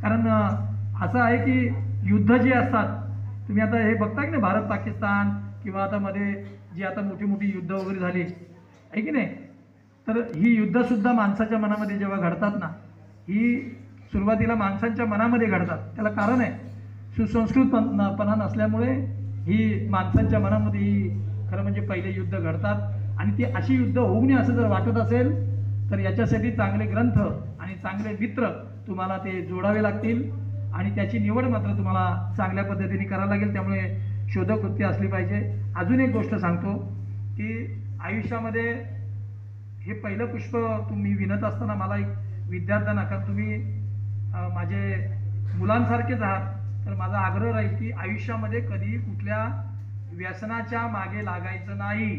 कारण असं आहे की युद्ध जी असतात, तुम्ही आता हे बघता की नाही, भारत पाकिस्तान किंवा आता मध्ये जी आता मोठी मोठी युद्ध वगैरे झाली आहे की नाही, तर ही युद्धसुद्धा माणसाच्या मनामध्ये जेव्हा घडतात ना, ही सुरुवातीला माणसांच्या मनामध्ये घडतात. त्याला कारण आहे, सुसंस्कृतपणा नसल्यामुळे ही माणसांच्या मनामध्ये ही खरं म्हणजे पहिले युद्ध घडतात. आणि ती अशी युद्ध होऊ नये असं जर वाटत असेल तर याच्यासाठी चांगले ग्रंथ आणि चांगले मित्र तुम्हाला ते जोडावे लागतील, आणि त्याची निवड मात्र तुम्हाला चांगल्या पद्धतीने करावी लागेल. त्यामुळे शोधक वृत्ती असली पाहिजे. अजून एक गोष्ट सांगतो की आयुष्यामध्ये हे पहिलं पुष्प तुम्ही विणत असताना मला एक विद्यार्थ्यांना, कारण तुम्ही माझे मुलांसारखेच आहात, तर माझा आग्रह राहील की आयुष्यामध्ये कधी कुठल्या व्यसनाच्या मागे लागायचं नाही.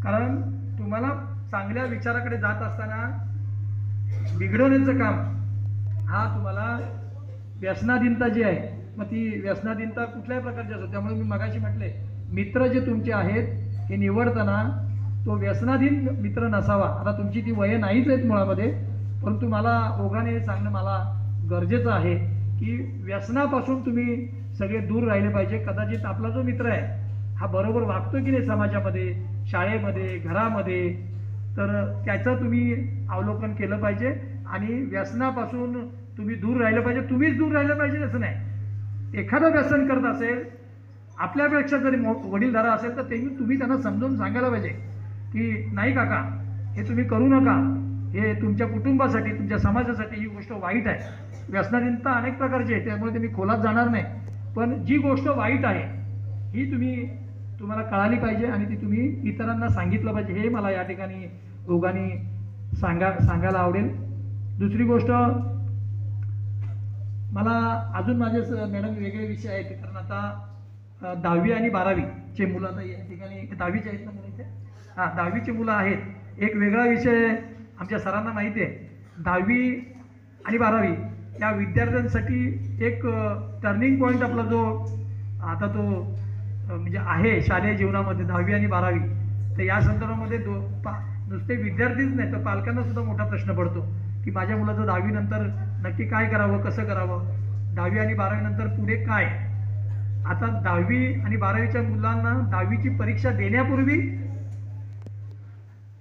कारण तुम्हाला चांगल्या विचाराकडे जात असताना बिघडवण्याचं काम हा तुम्हाला व्यसनाधीनता जी आहे, मग ती व्यसनाधीनता कुठल्याही प्रकारची असो. त्यामुळे मी मगाशी म्हटले, मित्र जे तुमचे आहेत हे निवडताना तो व्यसनाधीन मित्र नसावा. आता तुमची ती वय नाहीच आहेत मुळामध्ये, परंतु मला ओघाने हे सांगणं मला गरजेचं आहे की व्यसनापासून तुम्ही सगळे दूर राहिले पाहिजे. कदाचित आपला जो मित्र आहे हा बरोबर वागतो की नाही समाजामध्ये, शाळेमध्ये, घरामध्ये, तर त्याचं तुम्ही अवलोकन केलं पाहिजे आणि व्यसनापासून तुम्ही दूर राहिलं पाहिजे. तुम्हीच दूर राहिलं पाहिजे असं नाही. एखादं व्यसन करत असेल, आपल्यापेक्षा जरी वडीलधारा असेल, तर ते तुम्ही त्यांना समजावून सांगायला पाहिजे की नाही काका, हे तुम्ही करू नका, हे तुमच्या कुटुंबासाठी, तुमच्या समाजासाठी ही गोष्ट वाईट आहे. व्यसनाधीनता अनेक प्रकारची आहे, त्यामुळे ते मी खोलात जाणार नाही, पण जी गोष्ट वाईट आहे ही तुम्हाला कळाली पाहिजे आणि ती तुम्ही इतरांना सांगितलं पाहिजे. हे मला या ठिकाणी ओघाने सांगायला आवडेल. दुसरी गोष्ट, मला अजून माझे मॅडम वेगळे विषय आहेत, कारण आता 10वी आणि 12वीचे मुलं आता या ठिकाणी 10वीचे आहेत ना मुलं इथे, हां 10वीचे मुलं आहेत. एक वेगळा विषय आमच्या सरांना माहिती आहे, 10वी आणि 12वी या विद्यार्थ्यांसाठी एक टर्निंग पॉईंट आपला जो आता तो म्हणजे आहे शालेय जीवनामध्ये 10वी आणि 12वी, तर या संदर्भामध्ये नुसते विद्यार्थीच नाही तर पालकांना सुद्धा मोठा प्रश्न पडतो की माझ्या मुलाचं 10वी नंतर नक्की काय करावं, कसं करावं, 10वी आणि 12वी नंतर पुढे काय. आता 10वी आणि 12वीच्या मुलांना 10वीची परीक्षा देण्यापूर्वी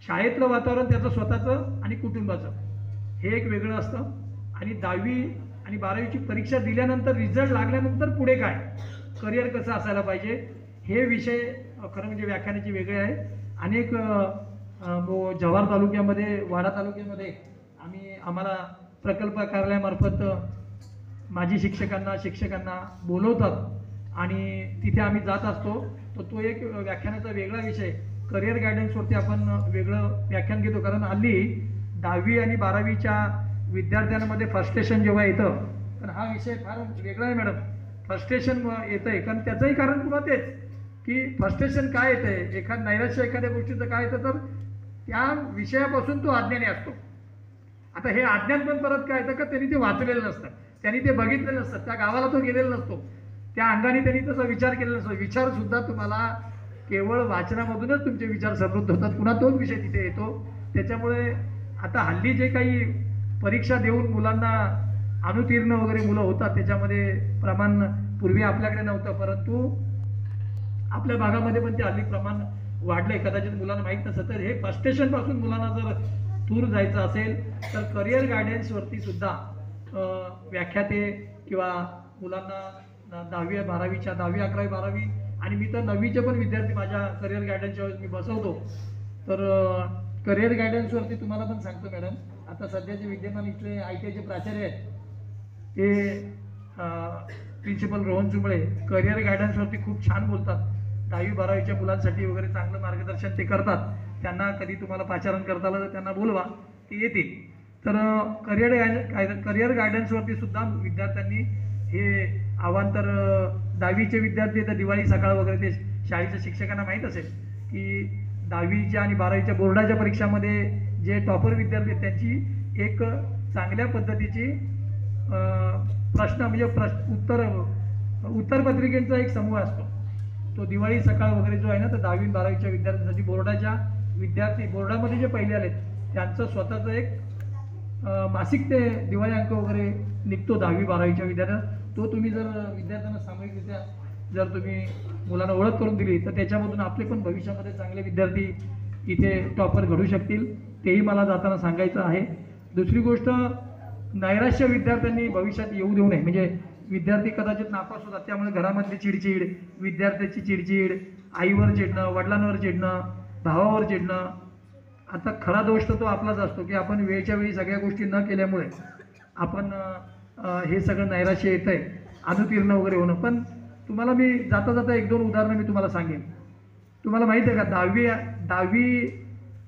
शाळेतलं वातावरण त्याचं स्वतःचं आणि कुटुंबाचं हे एक वेगळं असतं, आणि 10वी आणि 12वीची परीक्षा दिल्यानंतर रिझल्ट लागल्यानंतर पुढे काय, करिअर कसं असायला पाहिजे, हे विषय खरं म्हणजे व्याख्यानाचे वेगळे आहे. अनेक जव्हार तालुक्यामध्ये, वाडा तालुक्यामध्ये आम्हाला प्रकल्प कार्यालयामार्फत माजी शिक्षकांना बोलवतात आणि तिथे आम्ही जात असतो. तर तो एक व्याख्यानाचा वेगळा विषय, करिअर गायडन्सवरती आपण वेगळं व्याख्यान घेतो. कारण हल्ली 10वी आणि 12वीच्या विद्यार्थ्यांमध्ये फ्रस्ट्रेशन जेव्हा येतं, तर हा विषय फार वेगळा आहे मॅडम. फ्रस्ट्रेशन येतं आहे, कारण त्याचंही कारण पुन्हा तेच की फ्रस्ट्रेशन काय येतं आहे, नैराश्य एखाद्या गोष्टीचं काय येतं, तर त्या विषयापासून तो अज्ञानी असतो. आता हे अज्ञान पण परत काय येतं का, त्यांनी ते वाचलेलं नसतं, त्यांनी ते बघितलेलं नसतं, त्या गावाला तो गेलेला नसतो, त्या अंगाने त्यांनी तसा विचार केलेला नसतो. विचारसुद्धा तुम्हाला केवळ वाचनामधूनच तुमचे विचार समृद्ध होतात, पुन्हा तोच विषय तिथे येतो. त्याच्यामुळे आता हल्ली जे काही परीक्षा देऊन मुलांना अनुतीर्ण वगैरे मुलं होतात, त्याच्यामध्ये प्रमाण पूर्वी आपल्याकडे नव्हतं, परंतु आपल्या भागामध्ये पण ते हल्ली प्रमाण वाढलंय. कदाचित मुलांना माहीत नसतं. तर हे फ्रस्ट्रेशनपासून मुलांना जर दूर जायचं असेल तर करिअर गायडन्सवरती सुद्धा व्याख्याते किंवा मुलांना 10वी 12वीच्या 10वी 11वी 12वी आणि मी तर 9वीचे पण विद्यार्थी माझ्या करिअर गायडन्सच्या मी बसवतो. तर करिअर गायडन्सवरती तुम्हाला पण सांगतो मॅडम, आता सध्याचे विद्यमान इथले ITIचे प्राचार्य आहेत ते प्रिन्सिपल रोहन चुंबळे करिअर गायडन्सवरती खूप छान बोलतात. 10वी 12वीच्या मुलांसाठी वगैरे चांगलं मार्गदर्शन ते करतात. त्यांना कधी तुम्हाला पाचारण करता आलं तर त्यांना बोलवा, ते येतील. तर करिअर गायडन्सवरती सुद्धा विद्यार्थ्यांनी हे अवांतर 10वीचे विद्यार्थी तर दिवाळी सकाळ वगैरे ते शाळेच्या शिक्षकांना माहीत असेल की 10वीच्या आणि 12वीच्या बोर्डाच्या परीक्षामध्ये जे टॉपर विद्यार्थी आहेत त्यांची एक चांगल्या पद्धतीची प्रश्न म्हणजे उत्तरपत्रिकेचा एक समूह असतो. तो दिवाळी सकाळ वगैरे जो आहे ना, तर 10वी 12वीच्या विद्यार्थ्यांसाठी बोर्डामध्ये जे पहिले आलेत त्यांचं स्वतःचं एक मासिक ते दिवाळी अंक वगैरे निघतो 10वी 12वीच्या विद्यार्थ्यांना. तो तुम्ही जर विद्यार्थ्यांना सामूहिकरित्या जर तुम्ही मुलांना ओळख करून दिली तर त्याच्यामधून आपले पण भविष्यामध्ये चांगले विद्यार्थी इथे टॉपर घडू शकतील, तेही मला जाताना सांगायचं आहे. दुसरी गोष्ट, नैराश्य विद्यार्थ्यांनी भविष्यात येऊ देऊ नये. म्हणजे विद्यार्थी कदाचित नापास होतात, त्यामुळे घरामधली चिडचिड, विद्यार्थ्याची चिडचिड, आईवर चिडणं, वडिलांवर चिडणं, भावावर चिडणं. आता खरा दोष तर तो आपलाच असतो की आपण वेळच्या वेळी सगळ्या गोष्टी न केल्यामुळे आपण हे सगळं नैराश्य येतं आहे, अनुतीर्ण वगैरे होणं. पण तुम्हाला मी जाता जाता 1-2 उदाहरणं मी तुम्हाला सांगेन. तुम्हाला माहिती आहे का, 10वी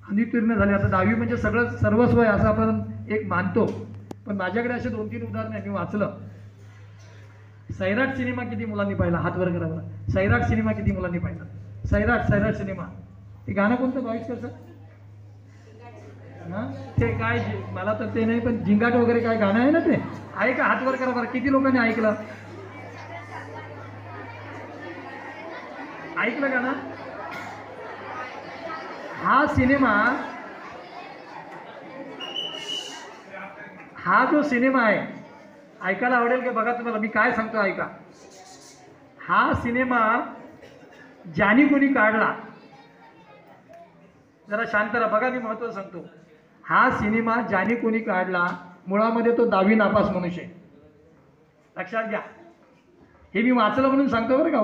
अनुत्तीर्ण झाले. आता 10वी म्हणजे सगळं सर्वस्व आहे असं आपण एक मानतो, पण माझ्याकडे असे 2-3 उदाहरणं आहे. मी वाचलं. सैराट सिनेमा किती मुलांनी पाहिला? हात वर करा बरं. सैराट सिनेमा किती मुलांनी पाहिला? सैराट सिनेमा. ते गाणं कोणतं बावीस कसं हां ते काय मला तर ते नाही, पण झिंगाट वगैरे काय गाणं आहे ना ते, आहे का? हात वर करा बरं. किती लोकांनी ऐकलं गाणं? हा सिनेमा, हा जो सिनेमा आहे ऐकायला आवडेल का बघा तुम्हाला. मी काय सांगतो ऐका. हा सिनेमा ज्याने कोणी काढला, जरा शांत राहा बघा, मी महत्त्व सांगतो. हा सिनेमा ज्याने कोणी काढला, मुळामध्ये तो 10वी नापास मनुष्य आहे. लक्षात घ्या. हे मी वाचलं म्हणून सांगतो बरं का.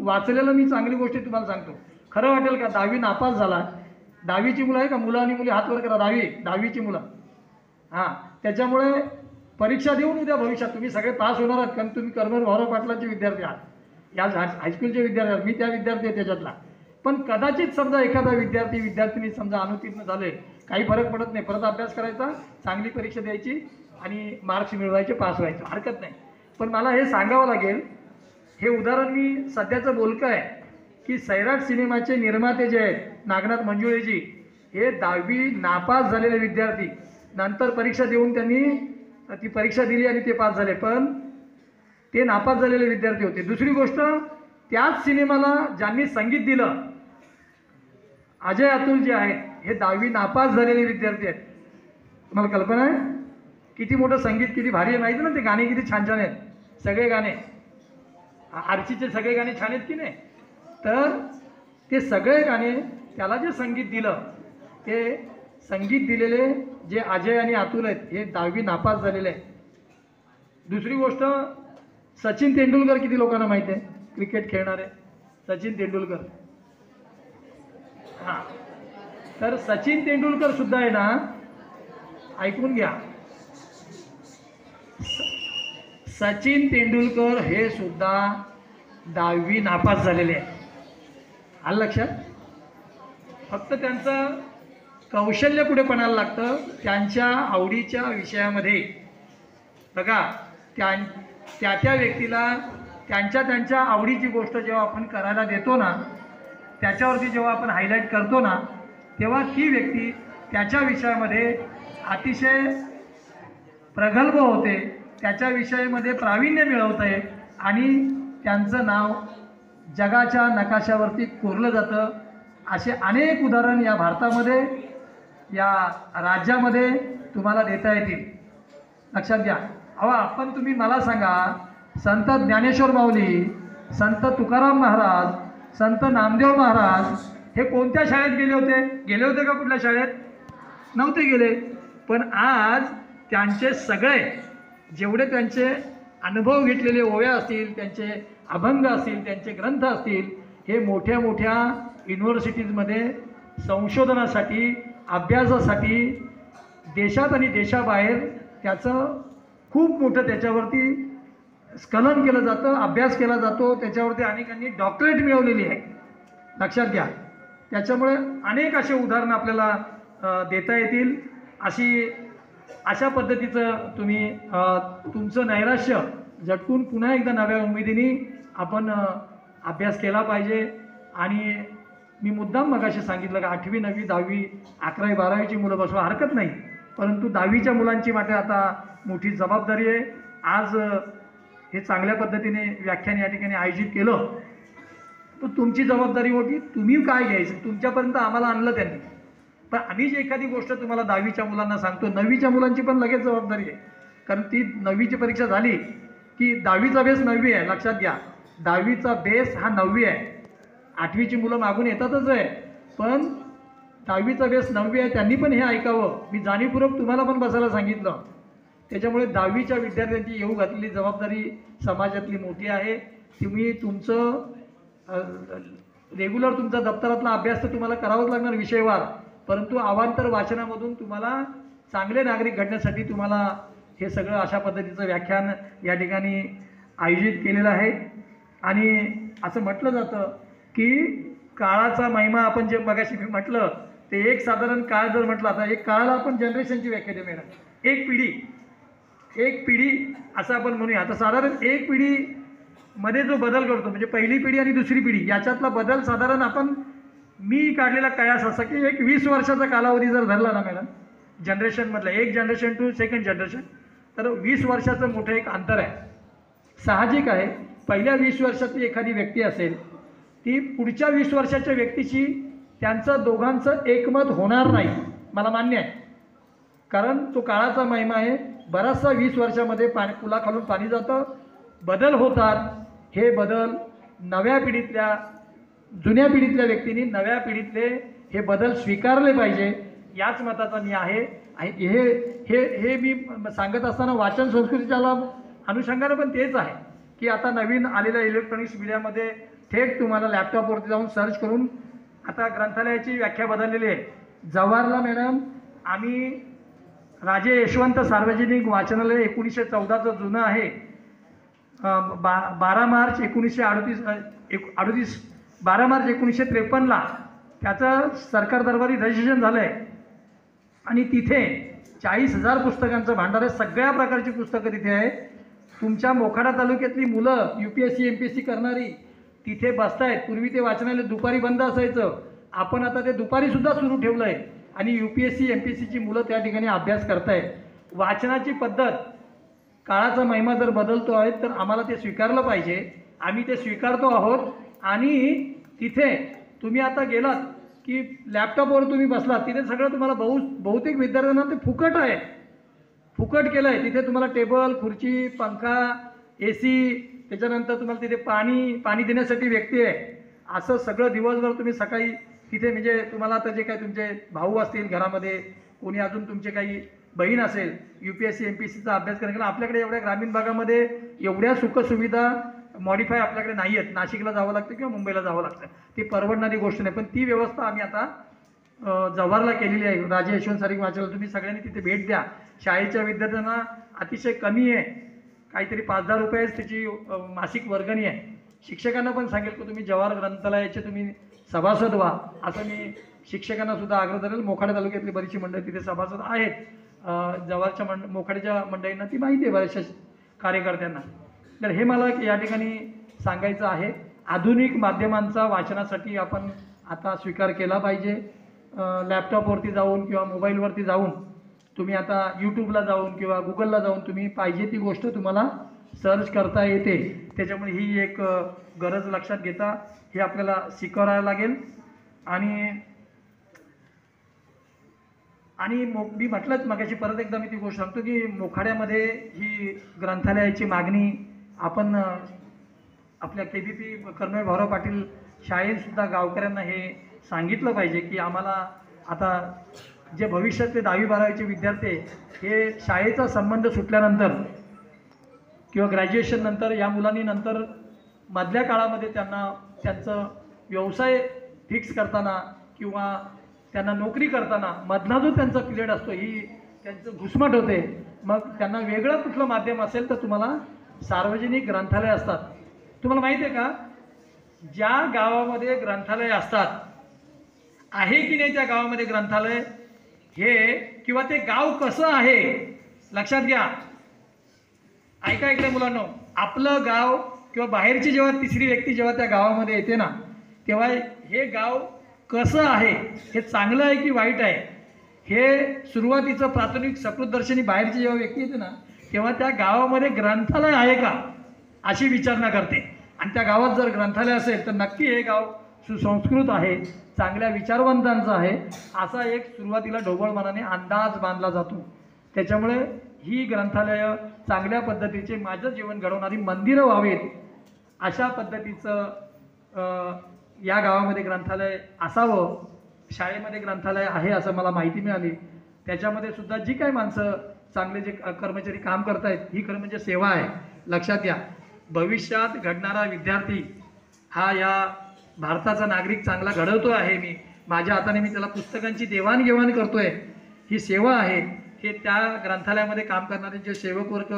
वाचलेलं मी चांगली गोष्ट तुम्हाला सांगतो. खरं वाटेल का? 10वी नापास झाला. 10वीची मुलं आहे का? मुलं आणि मुली हात वर करा. 10वीची मुलं. हां, त्याच्यामुळे परीक्षा देऊन उद्या भविष्यात तुम्ही सगळे पास होणार आहात, कारण तुम्ही कर्मवीर भाऊराव पाटलांचे विद्यार्थी आहात, या हायस्कूलचे विद्यार्थी आहात. मी त्या विद्यार्थी आहे त्याच्यातला. पण कदाचित समजा एखादा विद्यार्थी समजा अनुत्तीर्ण झाले, काही फरक पडत नाही. परत अभ्यास करायचा, चांगली परीक्षा द्यायची आणि मार्क्स मिळवायचे, पास व्हायचं, हरकत नाही. पण मला हे सांगावं लागेल, हे उदाहरण मी सध्याचं बोलकं आहे की सैराट सिनेमाचे निर्माते जे आहेत नागनाथ मंजुळेजी, हे 10वी नापास झालेले विद्यार्थी, नंतर परीक्षा देऊन त्यांनी ती परीक्षा दिली आणि ते पास झाले, पण ते नापास झालेले विद्यार्थी होते. दुसरी गोष्ट, त्याच सिनेमाला ज्यांनी संगीत दिलं, अजय अतुल जे आहेत, हे 10वी नापास झालेले विद्यार्थी आहेत. तुम्हाला कल्पना आहे किती मोठं संगीत, किती भारी आहे माहिती ना? ते गाणे किती छान छान आहेत, सगळे गाणे. आरसीचे सगळे गाणे छान आहेत की नाही? तर ते सगळे गाणे, त्याला जे संगीत दिलं, ते संगीत दिलेले जे अजय आणि अतुल आहेत, हे 10वी नापास झालेले आहेत. दुसरी गोष्ट, सचिन तेंडुलकर किती लोकांना माहिती आहे? क्रिकेट खेळणारे सचिन तेंडुलकर. हां, तर सचिन तेंडुलकर सुद्धा आहे ना, ऐकून घ्या, सचिन तेंडुलकर हे सुद्धा 10वी नापास झालेले आहेत. आलं लक्षात? फक्त त्यांचं कौशल्य पुढे पणाला लागतं, त्यांच्या आवडीच्या विषयामध्ये. बघा, त्या व्यक्तीला त्यांच्या आवडीची गोष्ट जेव्हा आपण करायला देतो ना, त्याच्यावरती जेव्हा आपण हायलाईट करतो ना, तेव्हा ती व्यक्ती त्याच्या विषयामध्ये अतिशय प्रगल्भ होते, त्याच्या विषयामध्ये प्रावीण्य मिळवते आणि त्यांचं नाव जगाच्या नकाशावरती कोरलं जातं. असे अनेक उदाहरण या भारतामध्ये, या राज्यामध्ये तुम्हाला देता येतील. लक्षात घ्या. आपण तुम्ही मला सांगा, संत ज्ञानेश्वर माऊली, संत तुकाराम महाराज, संत नामदेव महाराज हे कोणत्या शाळेत गेले होते का? कुठल्या शाळेत? नव्हते गेले. पण आज त्यांचे सगळे जेवढे त्यांचे अनुभव घेतलेले ओव्या असतील, त्यांचे अभंग असतील, त्यांचे ग्रंथ असतील, हे मोठ्या मोठ्या युनिव्हर्सिटीजमध्ये संशोधनासाठी, अभ्यासासाठी, देशात आणि देशाबाहेर त्याचं खूप मोठं त्याच्यावरती स्खलन केलं जातं, अभ्यास केला जातो. त्याच्यावरती अनेकांनी डॉक्टरेट मिळवलेली आहे. लक्षात घ्या. त्याच्यामुळे अनेक असे उदाहरणं आपल्याला देता येतील. अशा पद्धतीचं तुम्ही तुमचं नैराश्य झटकून पुन्हा एकदा नव्या उमेदीने आपण अभ्यास केला पाहिजे. आणि मी मुद्दाम मगाशी सांगितलं का 8वी 9वी 10वी 11वी 12वीची मुलं बसवा, हरकत नाही, परंतु 10वीच्या मुलांची मात्र आता मोठी जबाबदारी आहे. आज हे चांगल्या पद्धतीने व्याख्यान या ठिकाणी आयोजित केलं, तर तुमची जबाबदारी होती, तुम्ही काय घ्यायचं, तुमच्यापर्यंत आम्हाला आणलं त्यांनी. पण आम्ही जी एखादी गोष्ट तुम्हाला 10वीच्या मुलांना सांगतो, 9वीच्या मुलांची पण लगेच जबाबदारी आहे, कारण ती 9वीची परीक्षा झाली की 10वीचा बेस 9वी आहे. लक्षात घ्या, 10वीचा बेस हा 9वी आहे. 8वीची मुलं मागून येतातच आहे, पण 10वीचा बेस 9वी आहे. त्यांनी पण हे ऐकावं. मी जाणीवपूर्वक तुम्हाला पण बसायला सांगितलं. त्याच्यामुळे 10वीच्या विद्यार्थ्यांची येऊ घातलेली जबाबदारी समाजातली मोठी आहे. तुम्ही तुमचं रेग्युलर तुमचा दप्तरातला अभ्यास तर तुम्हाला करावाच लागणार विषयवार, परंतु अवांतर वाचनामधून तुम्हाला चांगले नागरिक घडण्यासाठी तुम्हाला हे सगळं अशा पद्धतीचं व्याख्यान या ठिकाणी आयोजित केलेलं आहे. आणि असं म्हटलं जातं की काळाचा महिमा, आपण जे मगाशी मी म्हटलं ते एक साधारण काळ जर म्हटलं, आता एक काळाला आपण जनरेशनची व्याख्या देऊ मॅडम. एक पिढी असं आपण म्हणूया. आता साधारण एक पिढीमध्ये जो बदल करतो म्हणजे पहिली पिढी आणि दुसरी पिढी याच्यातला बदल साधारण आपण मी काढलेला कयास असा की एक 20 वर्षाचा कालावधी जर धरला ना मॅडम, जनरेशनमधलं एक जनरेशन टू सेकंड जनरेशन, तर 20 वर्षाचं मोठं एक अंतर आहे. साहजिक आहे पहिल्या 20 वर्षातली एखादी व्यक्ती असेल ती पुढच्या 20 वर्षाच्या व्यक्तीशी त्यांचं दोघांचं एकमत होणार नाही, मला मान्य आहे. कारण तो काळाचा महिमा आहे. बराचसा 20 वर्षामध्ये पुलाखालून पाणी जातं, बदल होतात. हे बदल नव्या पिढीतल्या जुन्या पिढीतल्या व्यक्तींनी नव्या पिढीतले हे बदल स्वीकारले पाहिजे, याच मताचा मी आहे. हे हे हे मी सांगत असताना वाचन संस्कृतीच्या अनुषंगाने पण तेच आहे की आता नवीन आलेल्या इलेक्ट्रॉनिक्स मीडियामध्ये थेट तुम्हाला लॅपटॉपवरती जाऊन सर्च करून आता ग्रंथालयाची व्याख्या बदललेली आहे. जवाहरला मॅडम आम्ही राजे यशवंत सार्वजनिक वाचनालय 1914चं जुनं आहे. 12 मार्च 1953ला त्याचं सरकार दरबारी रजिस्ट्रेशन झालं आहे आणि तिथे 40,000 पुस्तकांचं भांडार आहे. सगळ्या प्रकारची पुस्तकं तिथे आहे. तुमच्या मोखाडा तालुक्यातली मुलं UPSC MPSC करणारी तिथे बसतायत. पूर्वी ते वाचनालय दुपारी बंद असायचं, आपण आता ते दुपारीसुद्धा सुरू ठेवलं आहे आणि UPSC MPSCची मुलं त्या ठिकाणी अभ्यास करतायत. वाचनाची पद्धत काळाचा महिमा जर बदलतो आहे तर आम्हाला ते स्वीकारलं पाहिजे. आम्ही ते स्वीकारतो आहोत. आणि तिथे तुम्ही आता गेलात की लॅपटॉपवर तुम्ही बसलात, तिथे सगळं तुम्हाला बहुतेक विद्यार्थ्यांना ते फुकट आहे, फुकट केलं आहे. तिथे तुम्हाला टेबल, खुर्ची, पंखा, AC, त्याच्यानंतर तुम्हाला तिथे पाणी देण्यासाठी व्यक्ती आहे. असं सगळं दिवसभर तुम्ही सकाळी तिथे म्हणजे तुम्हाला आता जे काही तुमचे भाऊ असतील घरामध्ये, कोणी अजून तुमचे काही बहीण असेल UPSC MPSCचा अभ्यास करण्याला, आपल्याकडे एवढ्या ग्रामीण भागामध्ये एवढ्या सुखसुविधा मॉडिफाय आपल्याकडे नाही आहेत. नाशिकला जावं लागतं किंवा मुंबईला जावं लागतं, ती परवडणारी गोष्ट नाही. पण ती व्यवस्था आम्ही आता जव्हारला केलेली आहे. राजे यशवंत सार्वजनिक वाचनालय, तुम्ही सगळ्यांनी तिथे भेट द्या. शाळेच्या विद्यार्थ्यांना अतिशय कमी आहे, काहीतरी 5,000 रुपये त्याची मासिक वर्गणी आहे. शिक्षकांना पण सांगेल की तुम्ही जवाहर ग्रंथालयाचे तुम्ही सभासद व्हा, असं मी शिक्षकांना सुद्धा आग्रह करेल. मोखाडा तालुक्यातली बरीचशी मंडळी तिथे सभासद आहेत. जवाहरच्या मोखाड्याच्या मंडळींना ती माहिती आहे, बऱ्याचशा कार्यकर्त्यांना. तर हे मला या ठिकाणी सांगायचं आहे. आधुनिक माध्यमांचा वाचनासाठी आपण आता स्वीकार केला पाहिजे. लॅपटॉपवरती जाऊन किंवा मोबाईलवरती जाऊन तुम्ही आता यूट्यूबला जाऊन किंवा गुगलला जाऊन तुम्ही पाहिजे ती गोष्ट तुम्हाला सर्च करता येते. त्याच्यामुळे ही एक गरज लक्षात घेता हे आपल्याला स्वीकारायला लागेल. आणि मी म्हटलंच मगाशी, परत एकदा मी ती गोष्ट सांगतो की मोखाड्यामध्ये ही ग्रंथालयाची मागणी आपण आपल्या KBP कर्नल भाऊराव पाटील शाळेतसुद्धा गावकऱ्यांना हे सांगितलं पाहिजे की आम्हाला आता जे भविष्यातले 10वी-12वीचे विद्यार्थी हे शाळेचा संबंध सुटल्यानंतर किंवा ग्रॅज्युएशन नंतर या मुलांनी नंतर मधल्या काळामध्ये त्यांना त्यांचं व्यवसाय फिक्स करताना किंवा त्यांना नोकरी करताना मधला जो त्यांचा पिरियड असतो ही त्यांचं घुसमट होते. मग त्यांना वेगळं कुठलं माध्यम असेल तर तुम्हाला सार्वजनिक ग्रंथालय असतात. तुम्हाला माहिती आहे का, ज्या गावामध्ये ग्रंथालय असतात, आहे की नाही त्या गावामध्ये ग्रंथालय हे, किंवा ते गाव कसं आहे लक्षात घ्या. ऐका इकडे मुलांनो, आपलं गाव किंवा बाहेरची जेव्हा तिसरी व्यक्ती जेव्हा त्या गावामध्ये येते ना, तेव्हा हे गाव कसं आहे, हे चांगलं आहे की वाईट आहे, हे सुरुवातीचं प्राथमिक सकृतदर्शनी बाहेरची जेव्हा व्यक्ती येते ना, तेव्हा त्या गावामध्ये ग्रंथालय आहे का अशी विचारणा करते. आणि त्या गावात जर ग्रंथालय असेल तर नक्की हे गाव सुसंस्कृत आहे, चांगल्या विचारवंतांचं आहे, असा एक सुरुवातीला ढोबळ मनाने अंदाज बांधला जातो. त्याच्यामुळे ही ग्रंथालयं चांगल्या पद्धतीचे माझं जीवन घडवणारी मंदिरं व्हावीत, अशा पद्धतीचं या गावामध्ये ग्रंथालय असावं. शाळेमध्ये ग्रंथालय आहे असं मला माहिती मिळाली. त्याच्यामध्ये सुद्धा जी काही माणसं चांगले जे कर्मचारी काम करतायत, ही खरं म्हणजे सेवा आहे. लक्षात घ्या, भविष्यात घडणारा विद्यार्थी हा या भारताचा नागरिक चांगला घडवतो आहे. मी माझ्या हाताने मी त्याला पुस्तकांची देवाणघेवाण करतोय, ही सेवा आहे. हे त्या ग्रंथालयामध्ये काम करणारे जे सेवक वर्ग,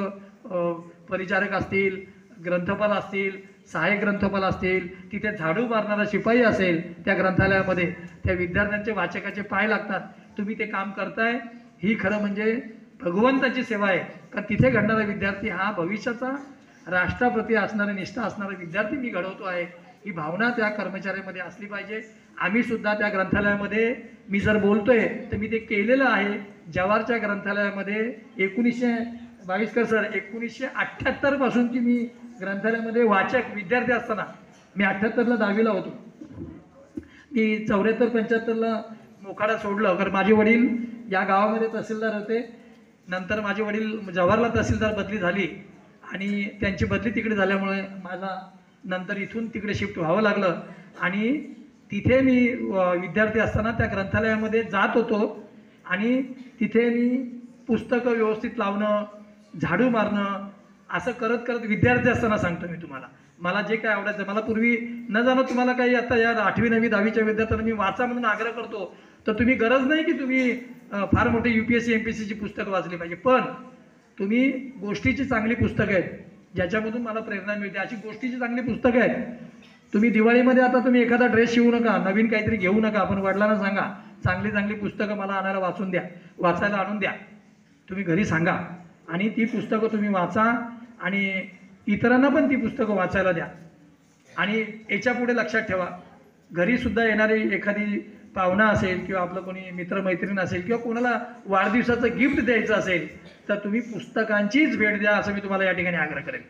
परिचारक असतील, ग्रंथपाल असतील, सहाय्यक ग्रंथपाल असतील, तिथे झाडू मारणारा शिपाई असेल, त्या ग्रंथालयामध्ये त्या विद्यार्थ्यांचे वाचकाचे पाय लागतात. तुम्ही ते काम करताय, ही खरं म्हणजे भगवंताची सेवा आहे. कारण तिथे घडणारा विद्यार्थी हा भविष्याचा राष्ट्राप्रती असणारा निष्ठा असणारा विद्यार्थी मी घडवतो आहे, ही भावना त्या कर्मचाऱ्यामध्ये असली पाहिजे. आम्ही सुद्धा त्या ग्रंथालयामध्ये मी जर बोलतोय तर मी ते केलेलं आहे. जवाहरच्या ग्रंथालयामध्ये 1922 सर 1978 पासूनची मी ग्रंथालयामध्ये वाचक विद्यार्थी असताना, मी 78ला 10वीला होतो, मी 74-75ला मोखाडा सोडलं. कारण माझे वडील या गावामध्ये तहसीलदार होते. नंतर माझे वडील जवाहरला तहसीलदार बदली झाली आणि त्यांची बदली तिकडे झाल्यामुळे मला नंतर इथून तिकडे शिफ्ट व्हावं लागलं. आणि तिथे मी विद्यार्थी असताना त्या ग्रंथालयामध्ये जात होतो आणि तिथे मी पुस्तकं व्यवस्थित लावणं, झाडू मारणं असं करत करत विद्यार्थी असताना सांगतो मी तुम्हाला, मला जे काय आवडायचं. मला पूर्वी न जाणं तुम्हाला काही आता या 8वी 9वी 10वीच्या विद्यार्थ्यांना मी वाचा म्हणून आग्रह करतो, तर तुम्ही गरज नाही की तुम्ही फार मोठी UPSC MPSCची पुस्तकं वाचली पाहिजे, पण तुम्ही गोष्टीची चांगली पुस्तकं आहेत ज्याच्यामधून मला प्रेरणा मिळते, अशी गोष्टीची चांगली पुस्तकं आहेत. तुम्ही दिवाळीमध्ये आता तुम्ही एखादा ड्रेस शिवू नका, नवीन काहीतरी घेऊ नका, पण वडिलांना सांगा चांगली चांगली पुस्तकं मला आणायला वाचून द्या, वाचायला आणून द्या. तुम्ही घरी सांगा आणि ती पुस्तकं तुम्ही वाचा आणि इतरांना पण ती पुस्तकं वाचायला द्या. आणि याच्या पुढे लक्षात ठेवा, घरीसुद्धा येणारी एखादी पाहुणा असेल किंवा आपलं कोणी मित्रमैत्रीण असेल किंवा कोणाला वाढदिवसाचं गिफ्ट द्यायचं असेल तर तुम्ही पुस्तकांचीच भेट द्या, असं मी तुम्हाला या ठिकाणी आग्रह करेन.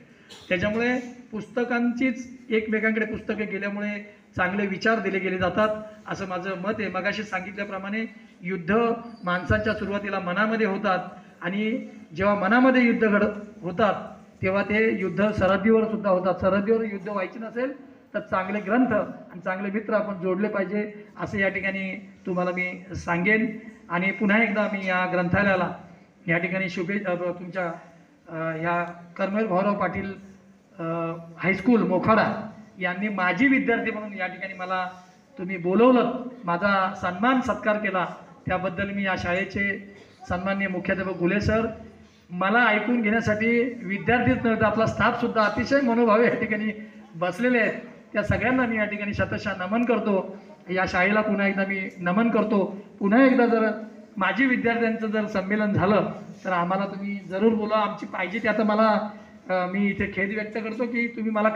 त्याच्यामुळे पुस्तकांचीच एकमेकांकडे पुस्तके गेल्यामुळे चांगले विचार दिले गेले जातात, असं माझं मत आहे. मगाशी सांगितल्याप्रमाणे युद्ध माणसाच्या सुरुवातीला मनामध्ये होतात आणि जेव्हा मनामध्ये युद्ध होतात तेव्हा ते युद्ध सरहद्दीवर सुद्धा होतात. सरहद्दीवर युद्ध व्हायचे नसेल तर चांगले ग्रंथ आणि चांगले मित्र आपण जोडले पाहिजे, असं या ठिकाणी तुम्हाला मी सांगेन. आणि पुन्हा एकदा मी या ग्रंथालयाला या ठिकाणी तुमच्या ह्या कर्मवीर भाऊराव पाटील हायस्कूल मोखाडा यांनी माझी विद्यार्थी म्हणून या ठिकाणी मला तुम्ही बोलवलं, माझा सन्मान सत्कार केला, त्याबद्दल मी या शाळेचे सन्माननीय मुख्याध्यापक घुले सर, मला ऐकून घेण्यासाठी विद्यार्थीच नव्हते, आपला स्टाफसुद्धा अतिशय मनोभावे या ठिकाणी बसलेले आहेत, त्या सगळ्यांना मी या ठिकाणी शतशः नमन करतो. या शाळेला पुन्हा एकदा मी नमन करतो. पुन्हा एकदा जर माझी विद्यार्थ्यांचं जर संमेलन झालं तर आम्हाला तुम्ही जरूर बोला, आमची पाहिजे ते. आता मला मी इथे खेद व्यक्त करतो की तुम्ही मला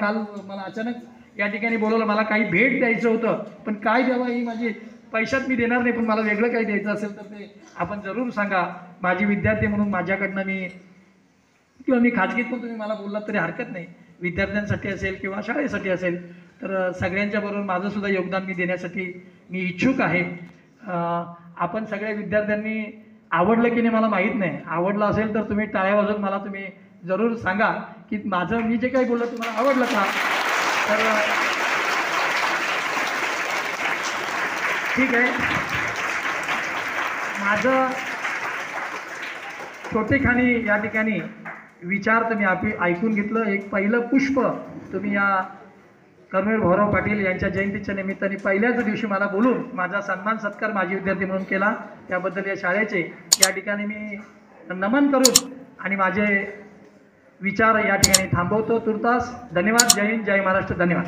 अचानक या ठिकाणी बोलवलं, मला काही भेट द्यायचं होतं, पण काय द्यावं ही माझी पैशात मी देणार नाही, पण मला वेगळं काही द्यायचं असेल तर ते आपण जरूर सांगा. माझी विद्यार्थी म्हणून माझ्याकडनं मी खाजगीत पण तुम्ही मला बोललात तरी हरकत नाही, विद्यार्थ्यांसाठी असेल किंवा शाळेसाठी असेल, तर सगळ्यांच्या बरोबर माझंसुद्धा योगदान मी देण्यासाठी मी इच्छुक आहे. आपण सगळ्या विद्यार्थ्यांनी आवडलं की नाही मला माहीत नाही, आवडलं असेल तर तुम्ही टाळ्या वाजवून मला तुम्ही जरूर सांगा की मी जे काही बोललो तुम्हाला आवडलं का. तर ठीक आहे, माझं छोटेखानी या ठिकाणी विचार तुम्ही ऐकून घेतलं. एक पहिलं पुष्प तुम्ही या कर्मवीर भाऊराव पाटील यांच्या जयंतीच्या निमित्ताने पहिल्याच दिवशी मला बोलून माझा सन्मान सत्कार माझी विद्यार्थी म्हणून केला, त्याबद्दल या शाळेचे या ठिकाणी मी नमन करून आणि माझे विचार या ठिकाणी थांबवतो तुर्तास. धन्यवाद. जय हिंद, जय महाराष्ट्र. धन्यवाद.